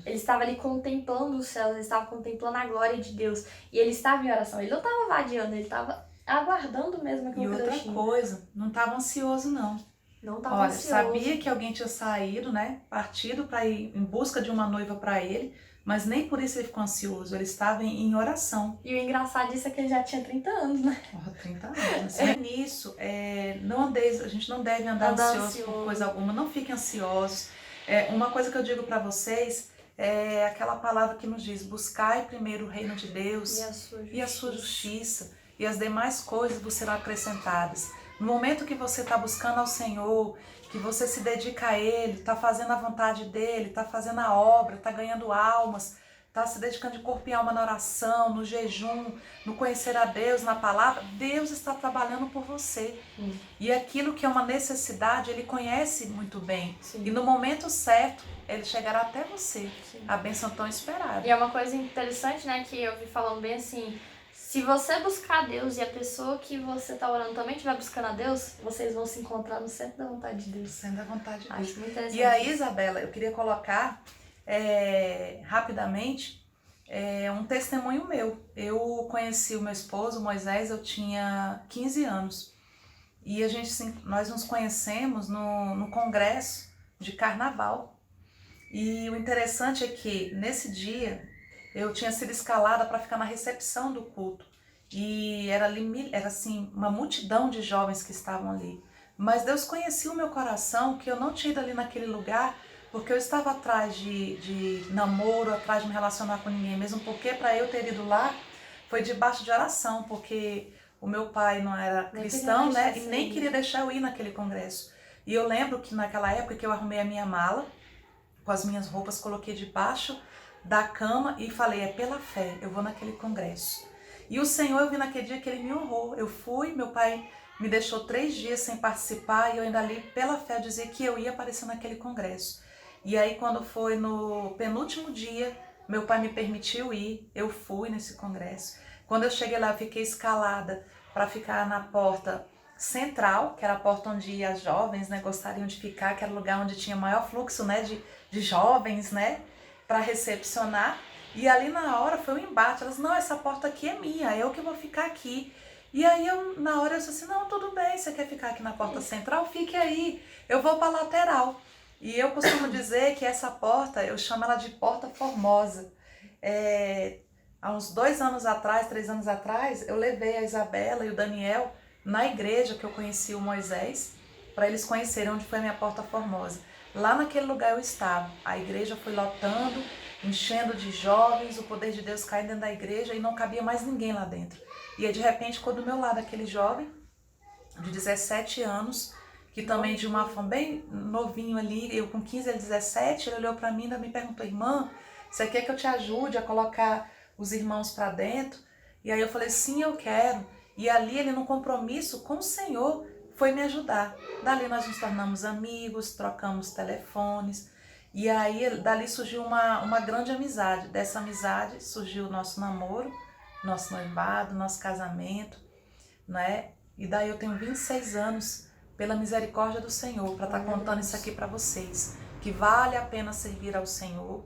Speaker 1: Ele estava ali contemplando os céus, ele estava contemplando a glória de Deus. E ele estava em oração. Ele não estava vadiando, ele estava aguardando mesmo aquilo que Deus tinha.
Speaker 2: E outra coisa, não estava ansioso não.
Speaker 1: Não estava ansioso.
Speaker 2: Sabia que alguém tinha saído, né? Partido para ir em busca de uma noiva para ele. Mas nem por isso ele ficou ansioso, ele estava em oração.
Speaker 1: E o engraçado disso é que ele já tinha 30 anos, né?
Speaker 2: 30 anos. Nisso, a gente não deve andar ansioso por coisa alguma, não fiquem ansiosos. Uma coisa que eu digo para vocês é aquela palavra que nos diz, buscai primeiro o reino de Deus e a sua justiça, e as demais coisas vos serão acrescentadas. No momento que você está buscando ao Senhor, que você se dedica a Ele, está fazendo a vontade dEle, está fazendo a obra, está ganhando almas, está se dedicando de corpo e alma na oração, no jejum, no conhecer a Deus, na palavra, Deus está trabalhando por você. E aquilo que é uma necessidade, Ele conhece muito bem.
Speaker 1: Sim.
Speaker 2: E no momento certo, Ele chegará até você. Sim. A bênção tão esperada.
Speaker 1: E é uma coisa interessante, né, que eu vi falando bem assim, se você buscar a Deus e a pessoa que você está orando também estiver buscando a Deus, vocês vão se encontrar no centro da vontade de Deus.
Speaker 2: Centro da vontade de Deus.
Speaker 1: Acho muito interessante.
Speaker 2: E aí, Isabela, eu queria colocar rapidamente um testemunho meu. Eu conheci o meu esposo, Moisés, eu tinha 15 anos. E nós nos conhecemos no congresso de carnaval. E o interessante é que nesse dia eu tinha sido escalada para ficar na recepção do culto. E era assim, uma multidão de jovens que estavam ali. Mas Deus conhecia o meu coração, que eu não tinha ido ali naquele lugar, porque eu estava atrás de namoro, atrás de me relacionar com ninguém. Mesmo porque para eu ter ido lá, foi debaixo de oração, porque o meu pai não era cristão, né? E nem queria deixar eu ir naquele congresso. E eu lembro que naquela época que eu arrumei a minha mala, com as minhas roupas, coloquei debaixo da cama e falei, é pela fé, eu vou naquele congresso. E o Senhor, eu vi naquele dia que Ele me honrou. Eu fui, meu pai me deixou 3 dias sem participar e eu ainda ali, pela fé, dizer que eu ia aparecer naquele congresso. E aí, quando foi no penúltimo dia, meu pai me permitiu ir, eu fui nesse congresso. Quando eu cheguei lá, eu fiquei escalada para ficar na porta central, que era a porta onde as jovens, né, gostariam de ficar, que era o lugar onde tinha maior fluxo, né, de jovens, né, para recepcionar. E ali na hora foi um embate. Elas, não, essa porta aqui é minha, eu que vou ficar aqui. E aí na hora eu disse assim, não, tudo bem, você quer ficar aqui na porta central? Fique aí, eu vou para a lateral. E eu costumo dizer que essa porta, eu chamo ela de Porta Formosa. Há uns 2 anos atrás, 3 anos atrás, eu levei a Isabela e o Daniel na igreja que eu conheci o Moisés, para eles conhecerem onde foi a minha Porta Formosa. Lá naquele lugar eu estava, a igreja foi lotando, enchendo de jovens, o poder de Deus caindo dentro da igreja e não cabia mais ninguém lá dentro. E aí, de repente, ficou do meu lado aquele jovem de 17 anos, que também de uma forma bem novinho ali, eu com 15, ele 17, ele olhou para mim e ainda me perguntou, irmã, você quer que eu te ajude a colocar os irmãos para dentro? E aí eu falei, sim, eu quero. E ali ele, num compromisso com o Senhor, foi me ajudar. Dali nós nos tornamos amigos, trocamos telefones. E aí dali surgiu uma grande amizade. Dessa amizade surgiu o nosso namoro, nosso noivado, nosso casamento, né? E daí eu tenho 26 anos pela misericórdia do Senhor para estar contando isso aqui para vocês. Que vale a pena servir ao Senhor,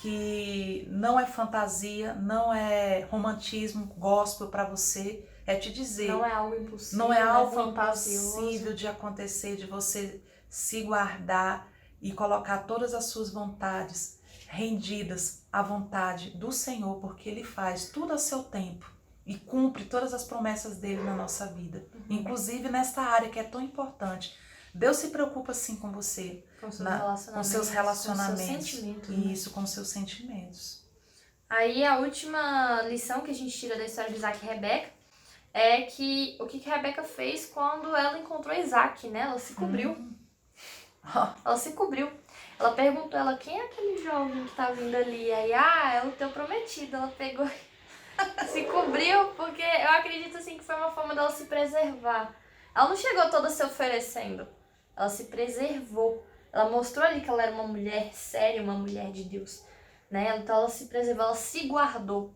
Speaker 2: que não é fantasia, não é romantismo, gospel para você. É te dizer,
Speaker 1: não é algo impossível,
Speaker 2: não é algo impossível de acontecer, de você se guardar e colocar todas as suas vontades rendidas à vontade do Senhor, porque Ele faz tudo a seu tempo e cumpre todas as promessas dele na nossa vida, inclusive nesta área que é tão importante, Deus se preocupa sim com você, com seus relacionamentos,
Speaker 1: com seus sentimentos,
Speaker 2: e isso, com seus sentimentos.
Speaker 1: Aí a última lição que a gente tira da história de Isaac e Rebeca é que o que Rebeca fez quando ela encontrou Isaac, né? Ela se cobriu. Ela se cobriu. Ela perguntou, quem é aquele jovem que tá vindo ali? Aí, é o teu prometido. Ela pegou se cobriu, porque eu acredito assim que foi uma forma dela se preservar. Ela não chegou toda se oferecendo. Ela se preservou. Ela mostrou ali que ela era uma mulher séria, uma mulher de Deus, né? Então ela se preservou, ela se guardou.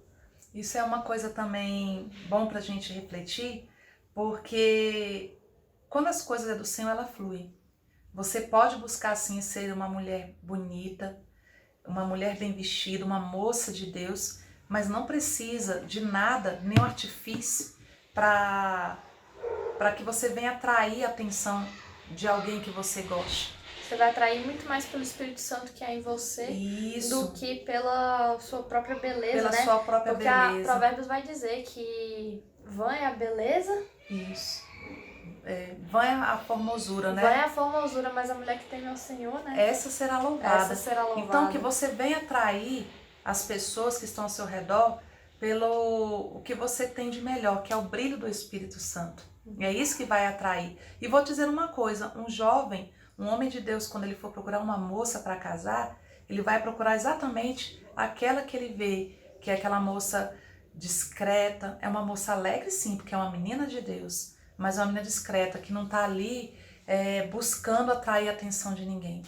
Speaker 2: Isso é uma coisa também bom pra gente refletir, porque quando as coisas é do Senhor, ela flui. Você pode buscar sim ser uma mulher bonita, uma mulher bem vestida, uma moça de Deus, mas não precisa de nada, nenhum artifício para que você venha atrair a atenção de alguém que você goste.
Speaker 1: Você vai atrair muito mais pelo Espírito Santo que há em você do que pela sua própria beleza,
Speaker 2: pela
Speaker 1: né?
Speaker 2: sua própria
Speaker 1: Porque
Speaker 2: beleza.
Speaker 1: Porque Provérbios vai dizer que vã é a beleza.
Speaker 2: Isso. Vã é a formosura, né?
Speaker 1: Vã é a formosura, mas a mulher que teme ao Senhor, né?
Speaker 2: Essa será louvada.
Speaker 1: Essa será louvada.
Speaker 2: Então que você venha atrair as pessoas que estão ao seu redor pelo o que você tem de melhor, que é o brilho do Espírito Santo. É isso que vai atrair. E vou te dizer uma coisa, um jovem, um homem de Deus, quando ele for procurar uma moça para casar, ele vai procurar exatamente aquela que ele vê, que é aquela moça discreta, é uma moça alegre sim, porque é uma menina de Deus, mas é uma menina discreta, que não está ali buscando atrair a atenção de ninguém.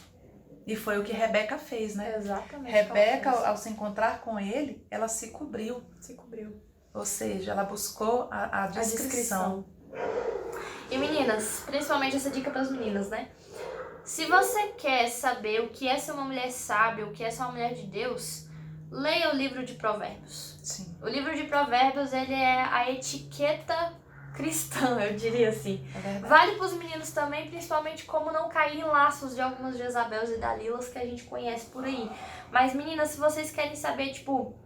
Speaker 2: E foi o que Rebeca fez, né?
Speaker 1: Exatamente.
Speaker 2: Rebeca, ao se encontrar com ele, ela se cobriu.
Speaker 1: Se cobriu.
Speaker 2: Ou seja, ela buscou a discrição.
Speaker 1: E meninas, principalmente essa dica para as meninas, né? Se você quer saber o que é ser uma mulher sábia, o que é ser uma mulher de Deus, leia o livro de Provérbios.
Speaker 2: Sim.
Speaker 1: O livro de Provérbios, ele é a etiqueta cristã, eu diria assim. Vale para os meninos também, principalmente como não cair em laços de algumas Jezabels e Dalilas que a gente conhece por aí. Mas meninas, se vocês querem saber, tipo,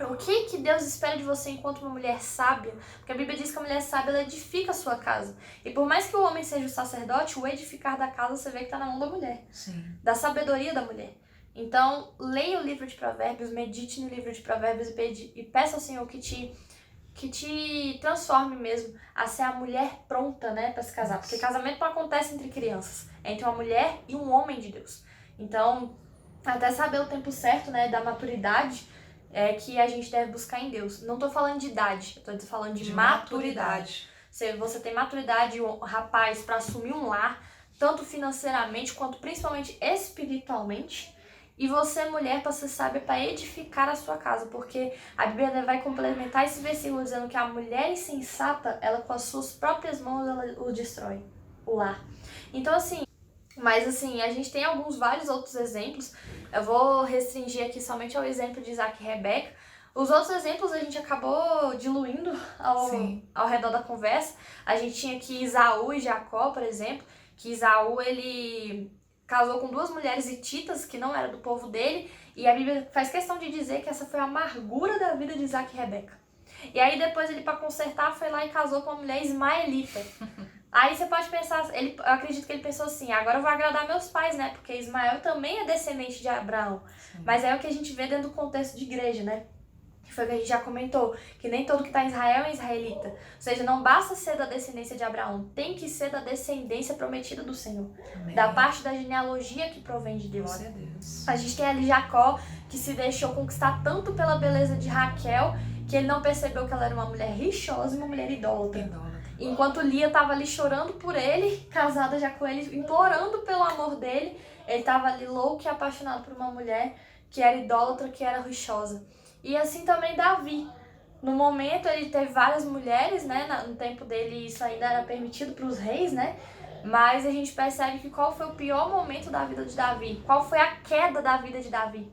Speaker 1: o que Deus espera de você enquanto uma mulher sábia, porque a Bíblia diz que a mulher sábia, ela edifica a sua casa. E por mais que o homem seja o sacerdote, o edificar da casa você vê que está na mão da mulher.
Speaker 2: Sim.
Speaker 1: Da sabedoria da mulher. Então, leia o livro de Provérbios, medite no livro de Provérbios e peça ao Senhor que te transforme mesmo a ser a mulher pronta, né, para se casar. Porque casamento não acontece entre crianças, é entre uma mulher e um homem de Deus. Então, até saber o tempo certo, né, da maturidade, é que a gente deve buscar em Deus. Não tô falando de idade, eu tô falando de maturidade. Se você tem maturidade, rapaz, para assumir um lar, tanto financeiramente quanto principalmente espiritualmente, e você, mulher, para ser sábia, para edificar a sua casa, porque a Bíblia vai complementar esse versículo dizendo que a mulher insensata, ela com as suas próprias mãos, ela o destrói, o lar. Então, assim, mas assim, a gente tem vários outros exemplos. Eu vou restringir aqui somente ao exemplo de Isaac e Rebeca. Os outros exemplos a gente acabou diluindo ao redor da conversa. A gente tinha aqui Esaú e Jacó, por exemplo, que Esaú, ele casou com 2 mulheres hititas que não eram do povo dele, e a Bíblia faz questão de dizer que essa foi a amargura da vida de Isaac e Rebeca. E aí depois ele, para consertar, foi lá e casou com uma mulher ismaelita. Aí você pode pensar, eu acredito que ele pensou assim, agora eu vou agradar meus pais, né? Porque Ismael também é descendente de Abraão. Mas é o que a gente vê dentro do contexto de igreja, né? Que foi o que a gente já comentou, que nem todo que está em Israel é israelita. Ou seja, não basta ser da descendência de Abraão, tem que ser da descendência prometida do Senhor. Amém. Da parte da genealogia que provém de Deus.
Speaker 2: Glória a Deus.
Speaker 1: A gente tem ali Jacó, que se deixou conquistar tanto pela beleza de Raquel, que ele não percebeu que ela era uma mulher rixosa e uma mulher idólatra. Enquanto Lia estava ali chorando por ele, casada já com ele, implorando pelo amor dele, ele estava ali louco e apaixonado por uma mulher que era idólatra, que era rixosa. E assim também Davi. No momento ele teve várias mulheres, né? No tempo dele isso ainda era permitido para os reis, né? Mas a gente percebe que qual foi o pior momento da vida de Davi? Qual foi a queda da vida de Davi?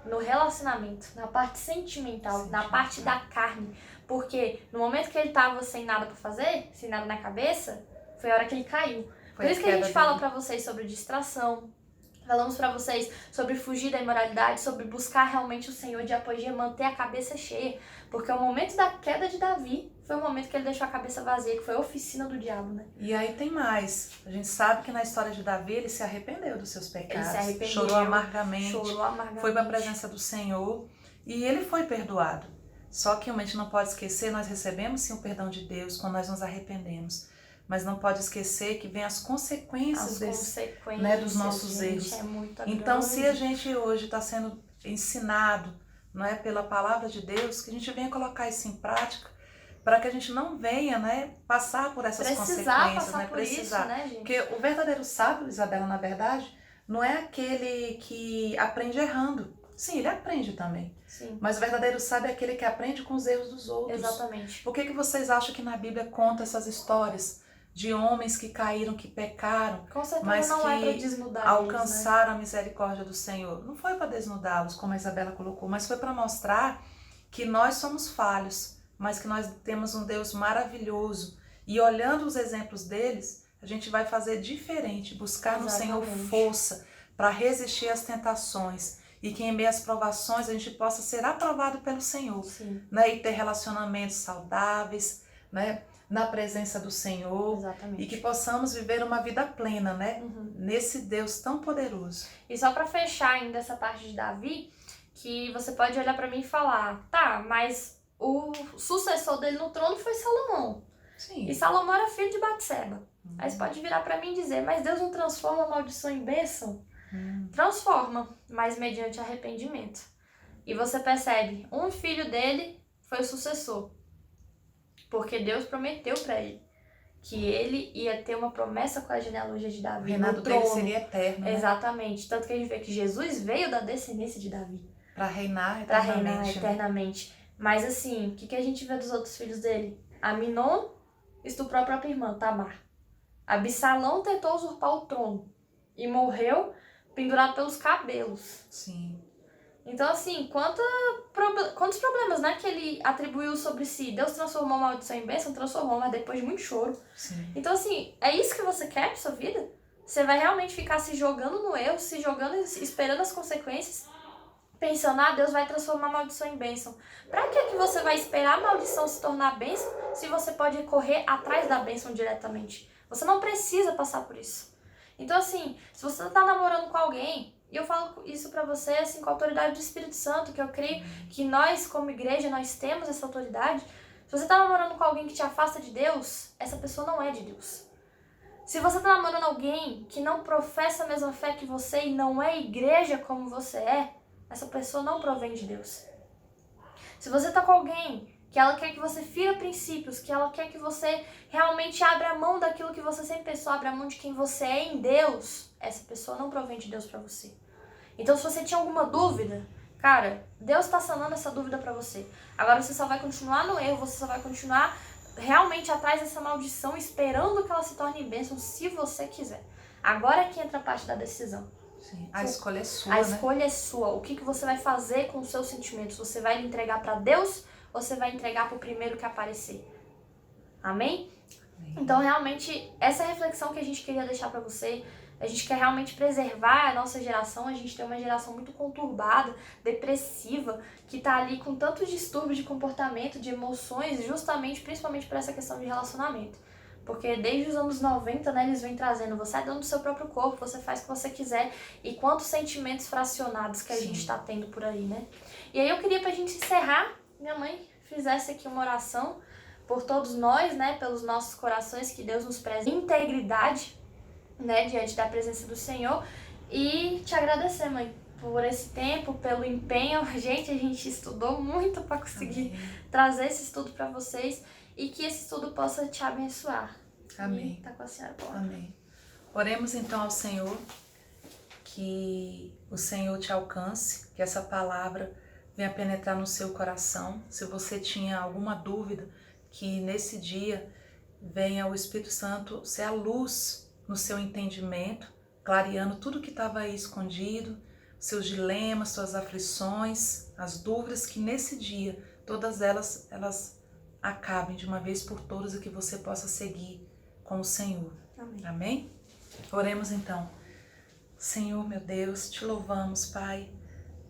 Speaker 1: No relacionamento, na parte sentimental, na parte da carne. Porque no momento que ele estava sem nada para fazer, sem nada na cabeça, foi a hora que ele caiu. Por isso que a gente fala para vocês sobre distração. Falamos para vocês sobre fugir da imoralidade, sobre buscar realmente o Senhor de apogeu, manter a cabeça cheia. Porque o momento da queda de Davi foi o momento que ele deixou a cabeça vazia, que foi a oficina do diabo, né?
Speaker 2: E aí tem mais. A gente sabe que na história de Davi ele se arrependeu dos seus pecados.
Speaker 1: Ele se arrependeu,
Speaker 2: chorou amargamente. Foi para a presença do Senhor e ele foi perdoado. Só que a gente não pode esquecer, nós recebemos sim o perdão de Deus quando nós nos arrependemos. Mas não pode esquecer que vem as consequências, né, dos nossos erros. Então, se a gente hoje está sendo ensinado, não é, pela palavra de Deus, que a gente venha colocar isso em prática, para que a gente não venha, né, passar por essas consequências, né, precisar.
Speaker 1: Isso, né, gente?
Speaker 2: Porque o verdadeiro sábio, Isabela, na verdade, não é aquele que aprende errando. Sim, ele aprende também.
Speaker 1: Sim.
Speaker 2: Mas o verdadeiro sábio é aquele que aprende com os erros dos outros.
Speaker 1: Exatamente.
Speaker 2: Por que vocês acham que na Bíblia conta essas histórias de homens que caíram, que pecaram, mas
Speaker 1: não
Speaker 2: que
Speaker 1: é desnudar
Speaker 2: alcançaram
Speaker 1: eles, né?
Speaker 2: a misericórdia do Senhor? Não foi para desnudá-los, como a Isabela colocou, mas foi para mostrar que nós somos falhos, mas que nós temos um Deus maravilhoso. E olhando os exemplos deles, a gente vai fazer diferente, buscar no Senhor força para resistir às tentações. E que em meio às provações a gente possa ser aprovado pelo Senhor, né? E ter relacionamentos saudáveis, né? Na presença do Senhor.
Speaker 1: Exatamente.
Speaker 2: E que possamos viver uma vida plena, né? Nesse Deus tão poderoso.
Speaker 1: E só para fechar ainda essa parte de Davi, que você pode olhar para mim e falar, tá, mas o sucessor dele no trono foi Salomão.
Speaker 2: Sim.
Speaker 1: E Salomão era filho de Batseba. Aí você pode virar para mim e dizer, mas Deus não transforma a maldição em bênção? Transforma, mas mediante arrependimento. E você percebe, um filho dele foi o sucessor. Porque Deus prometeu para ele que ele ia ter uma promessa com a genealogia de Davi.
Speaker 2: O reinado dele seria eterno, né?
Speaker 1: Exatamente. Tanto que a gente vê que Jesus veio da descendência de Davi.
Speaker 2: Para reinar eternamente.
Speaker 1: Mas assim, o que a gente vê dos outros filhos dele? Aminon estuprou a própria irmã, Tamar. Absalão tentou usurpar o trono e morreu pendurado pelos cabelos.
Speaker 2: Sim.
Speaker 1: Então, assim, quantos problemas, né, que ele atribuiu sobre si? Deus transformou a maldição em bênção, transformou, mas depois de muito choro.
Speaker 2: Sim.
Speaker 1: Então, assim, é isso que você quer pra sua vida? Você vai realmente ficar se jogando no erro, se jogando, esperando as consequências, pensando, Deus vai transformar a maldição em bênção. Pra que você vai esperar a maldição se tornar bênção, se você pode correr atrás da bênção diretamente? Você não precisa passar por isso. Então, assim, se você tá namorando com alguém, e eu falo isso pra você, assim, com a autoridade do Espírito Santo, que eu creio que nós, como igreja, nós temos essa autoridade. Se você tá namorando com alguém que te afasta de Deus, essa pessoa não é de Deus. Se você tá namorando alguém que não professa a mesma fé que você e não é igreja como você é, essa pessoa não provém de Deus. Se você tá com alguém que ela quer que você fira princípios, que ela quer que você realmente abra mão daquilo que você sempre pensou, abra mão de quem você é em Deus, essa pessoa não provém de Deus pra você. Então, se você tinha alguma dúvida, cara, Deus tá sanando essa dúvida pra você. Agora você só vai continuar no erro, você só vai continuar realmente atrás dessa maldição, esperando que ela se torne bênção, se você quiser. Agora é que entra a parte da decisão.
Speaker 2: Sim, a escolha é sua,
Speaker 1: A escolha é sua. O que você vai fazer com os seus sentimentos? Você vai entregar pra Deus ou você vai entregar pro primeiro que aparecer? Amém? Então, realmente, essa é a reflexão que a gente queria deixar pra você. A gente quer realmente preservar a nossa geração. A gente tem uma geração muito conturbada, depressiva, que tá ali com tantos distúrbios de comportamento, de emoções, justamente, principalmente por essa questão de relacionamento. Porque desde os anos 90, né, eles vêm trazendo, você é dono do seu próprio corpo, você faz o que você quiser. E quantos sentimentos fracionados que a gente tá tendo por aí, né? E aí eu queria pra gente encerrar, minha mãe fizesse aqui uma oração por todos nós, né, pelos nossos corações, que Deus nos preze integridade, né, diante da presença do Senhor. E te agradecer, mãe, por esse tempo, pelo empenho. Gente, a gente estudou muito para conseguir trazer esse estudo para vocês e que esse estudo possa te abençoar.
Speaker 2: Amém.
Speaker 1: E tá com a senhora agora.
Speaker 2: Amém. Oremos então ao Senhor, que o Senhor te alcance, que essa palavra venha penetrar no seu coração. Se você tinha alguma dúvida, que nesse dia venha o Espírito Santo ser a luz no seu entendimento, clareando tudo que estava aí escondido, seus dilemas, suas aflições, as dúvidas, que nesse dia todas elas acabem de uma vez por todas e que você possa seguir com o Senhor.
Speaker 1: Amém.
Speaker 2: Amém? Oremos então. Senhor, meu Deus, te louvamos, Pai,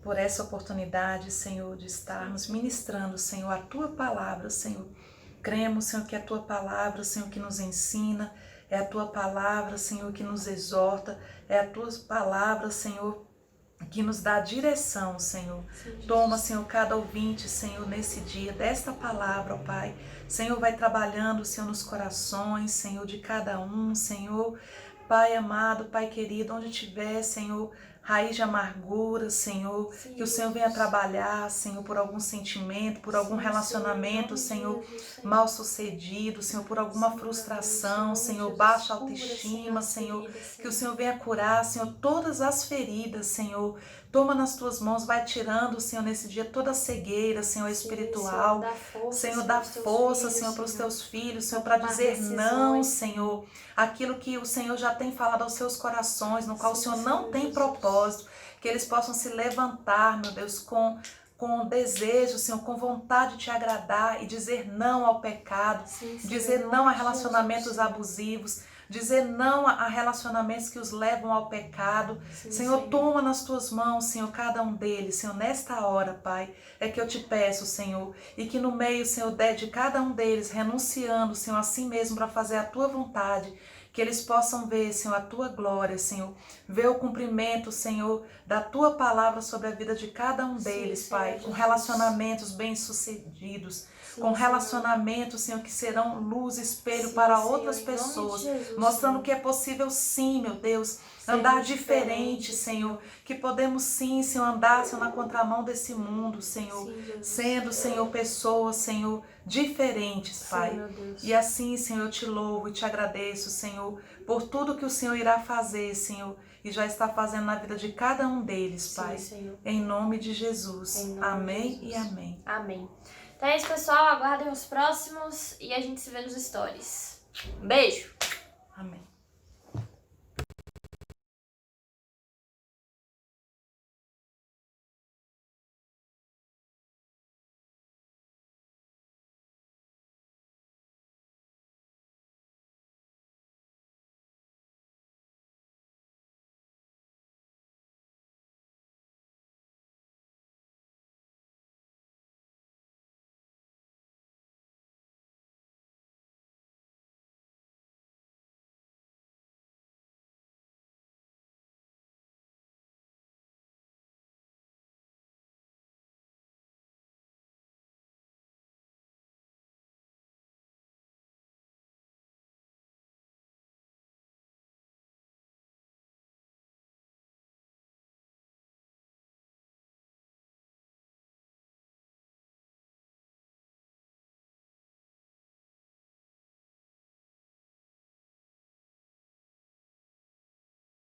Speaker 2: por essa oportunidade, Senhor, de estarmos ministrando, Senhor, a Tua palavra, Senhor, Cremos, Senhor, que é a Tua palavra, Senhor, que nos ensina, é a Tua palavra, Senhor, que nos exorta, é a Tua palavra, Senhor, que nos dá direção, Senhor. Toma, Senhor, cada ouvinte, Senhor, nesse dia, desta palavra, ó Pai. Senhor, vai trabalhando, Senhor, nos corações, Senhor, de cada um, Senhor. Pai amado, Pai querido, onde tiver, Senhor, raiz de amargura, Senhor, que o Senhor venha trabalhar, Senhor, por algum sentimento, por algum relacionamento, Senhor, mal sucedido, Senhor, por alguma frustração, Senhor, baixa autoestima, Senhor, que o Senhor venha curar, Senhor, todas as feridas, Senhor. Toma nas tuas mãos, vai tirando, Senhor, nesse dia toda a cegueira, Senhor, espiritual. Senhor, dá força, Senhor, para os teus filhos, Senhor, para dizer não, Senhor, aquilo que o Senhor já tem falado aos seus corações, no qual o Senhor não tem propósito, que eles possam se levantar, meu Deus, com desejo, Senhor, com vontade de te agradar e dizer não ao pecado, dizer não a relacionamentos abusivos, dizer não a relacionamentos que os levam ao pecado. Senhor, toma nas tuas mãos, Senhor, cada um deles, Senhor, nesta hora, Pai, é que eu te peço, Senhor, e que no meio, Senhor, de cada um deles, renunciando, Senhor, a si mesmo para fazer a tua vontade, que eles possam ver, Senhor, a tua glória, Senhor, ver o cumprimento, Senhor, da tua palavra sobre a vida de cada um deles, Pai, com relacionamentos bem-sucedidos, com relacionamentos, Senhor, que serão luz, espelho para outras pessoas, mostrando que é possível sim, meu Deus, andar diferente, Senhor, que podemos sim, Senhor, andar, Senhor, na contramão desse mundo, Senhor, sendo, Senhor, pessoas, Senhor, diferentes, Pai. E assim, Senhor, eu te louvo e te agradeço, Senhor, por tudo que o Senhor irá fazer, Senhor, e já está fazendo na vida de cada um deles, Pai. Em nome de Jesus. Amém e amém.
Speaker 1: Amém. Então é isso, pessoal. Aguardem os próximos e a gente se vê nos stories. Um beijo!
Speaker 2: Amém.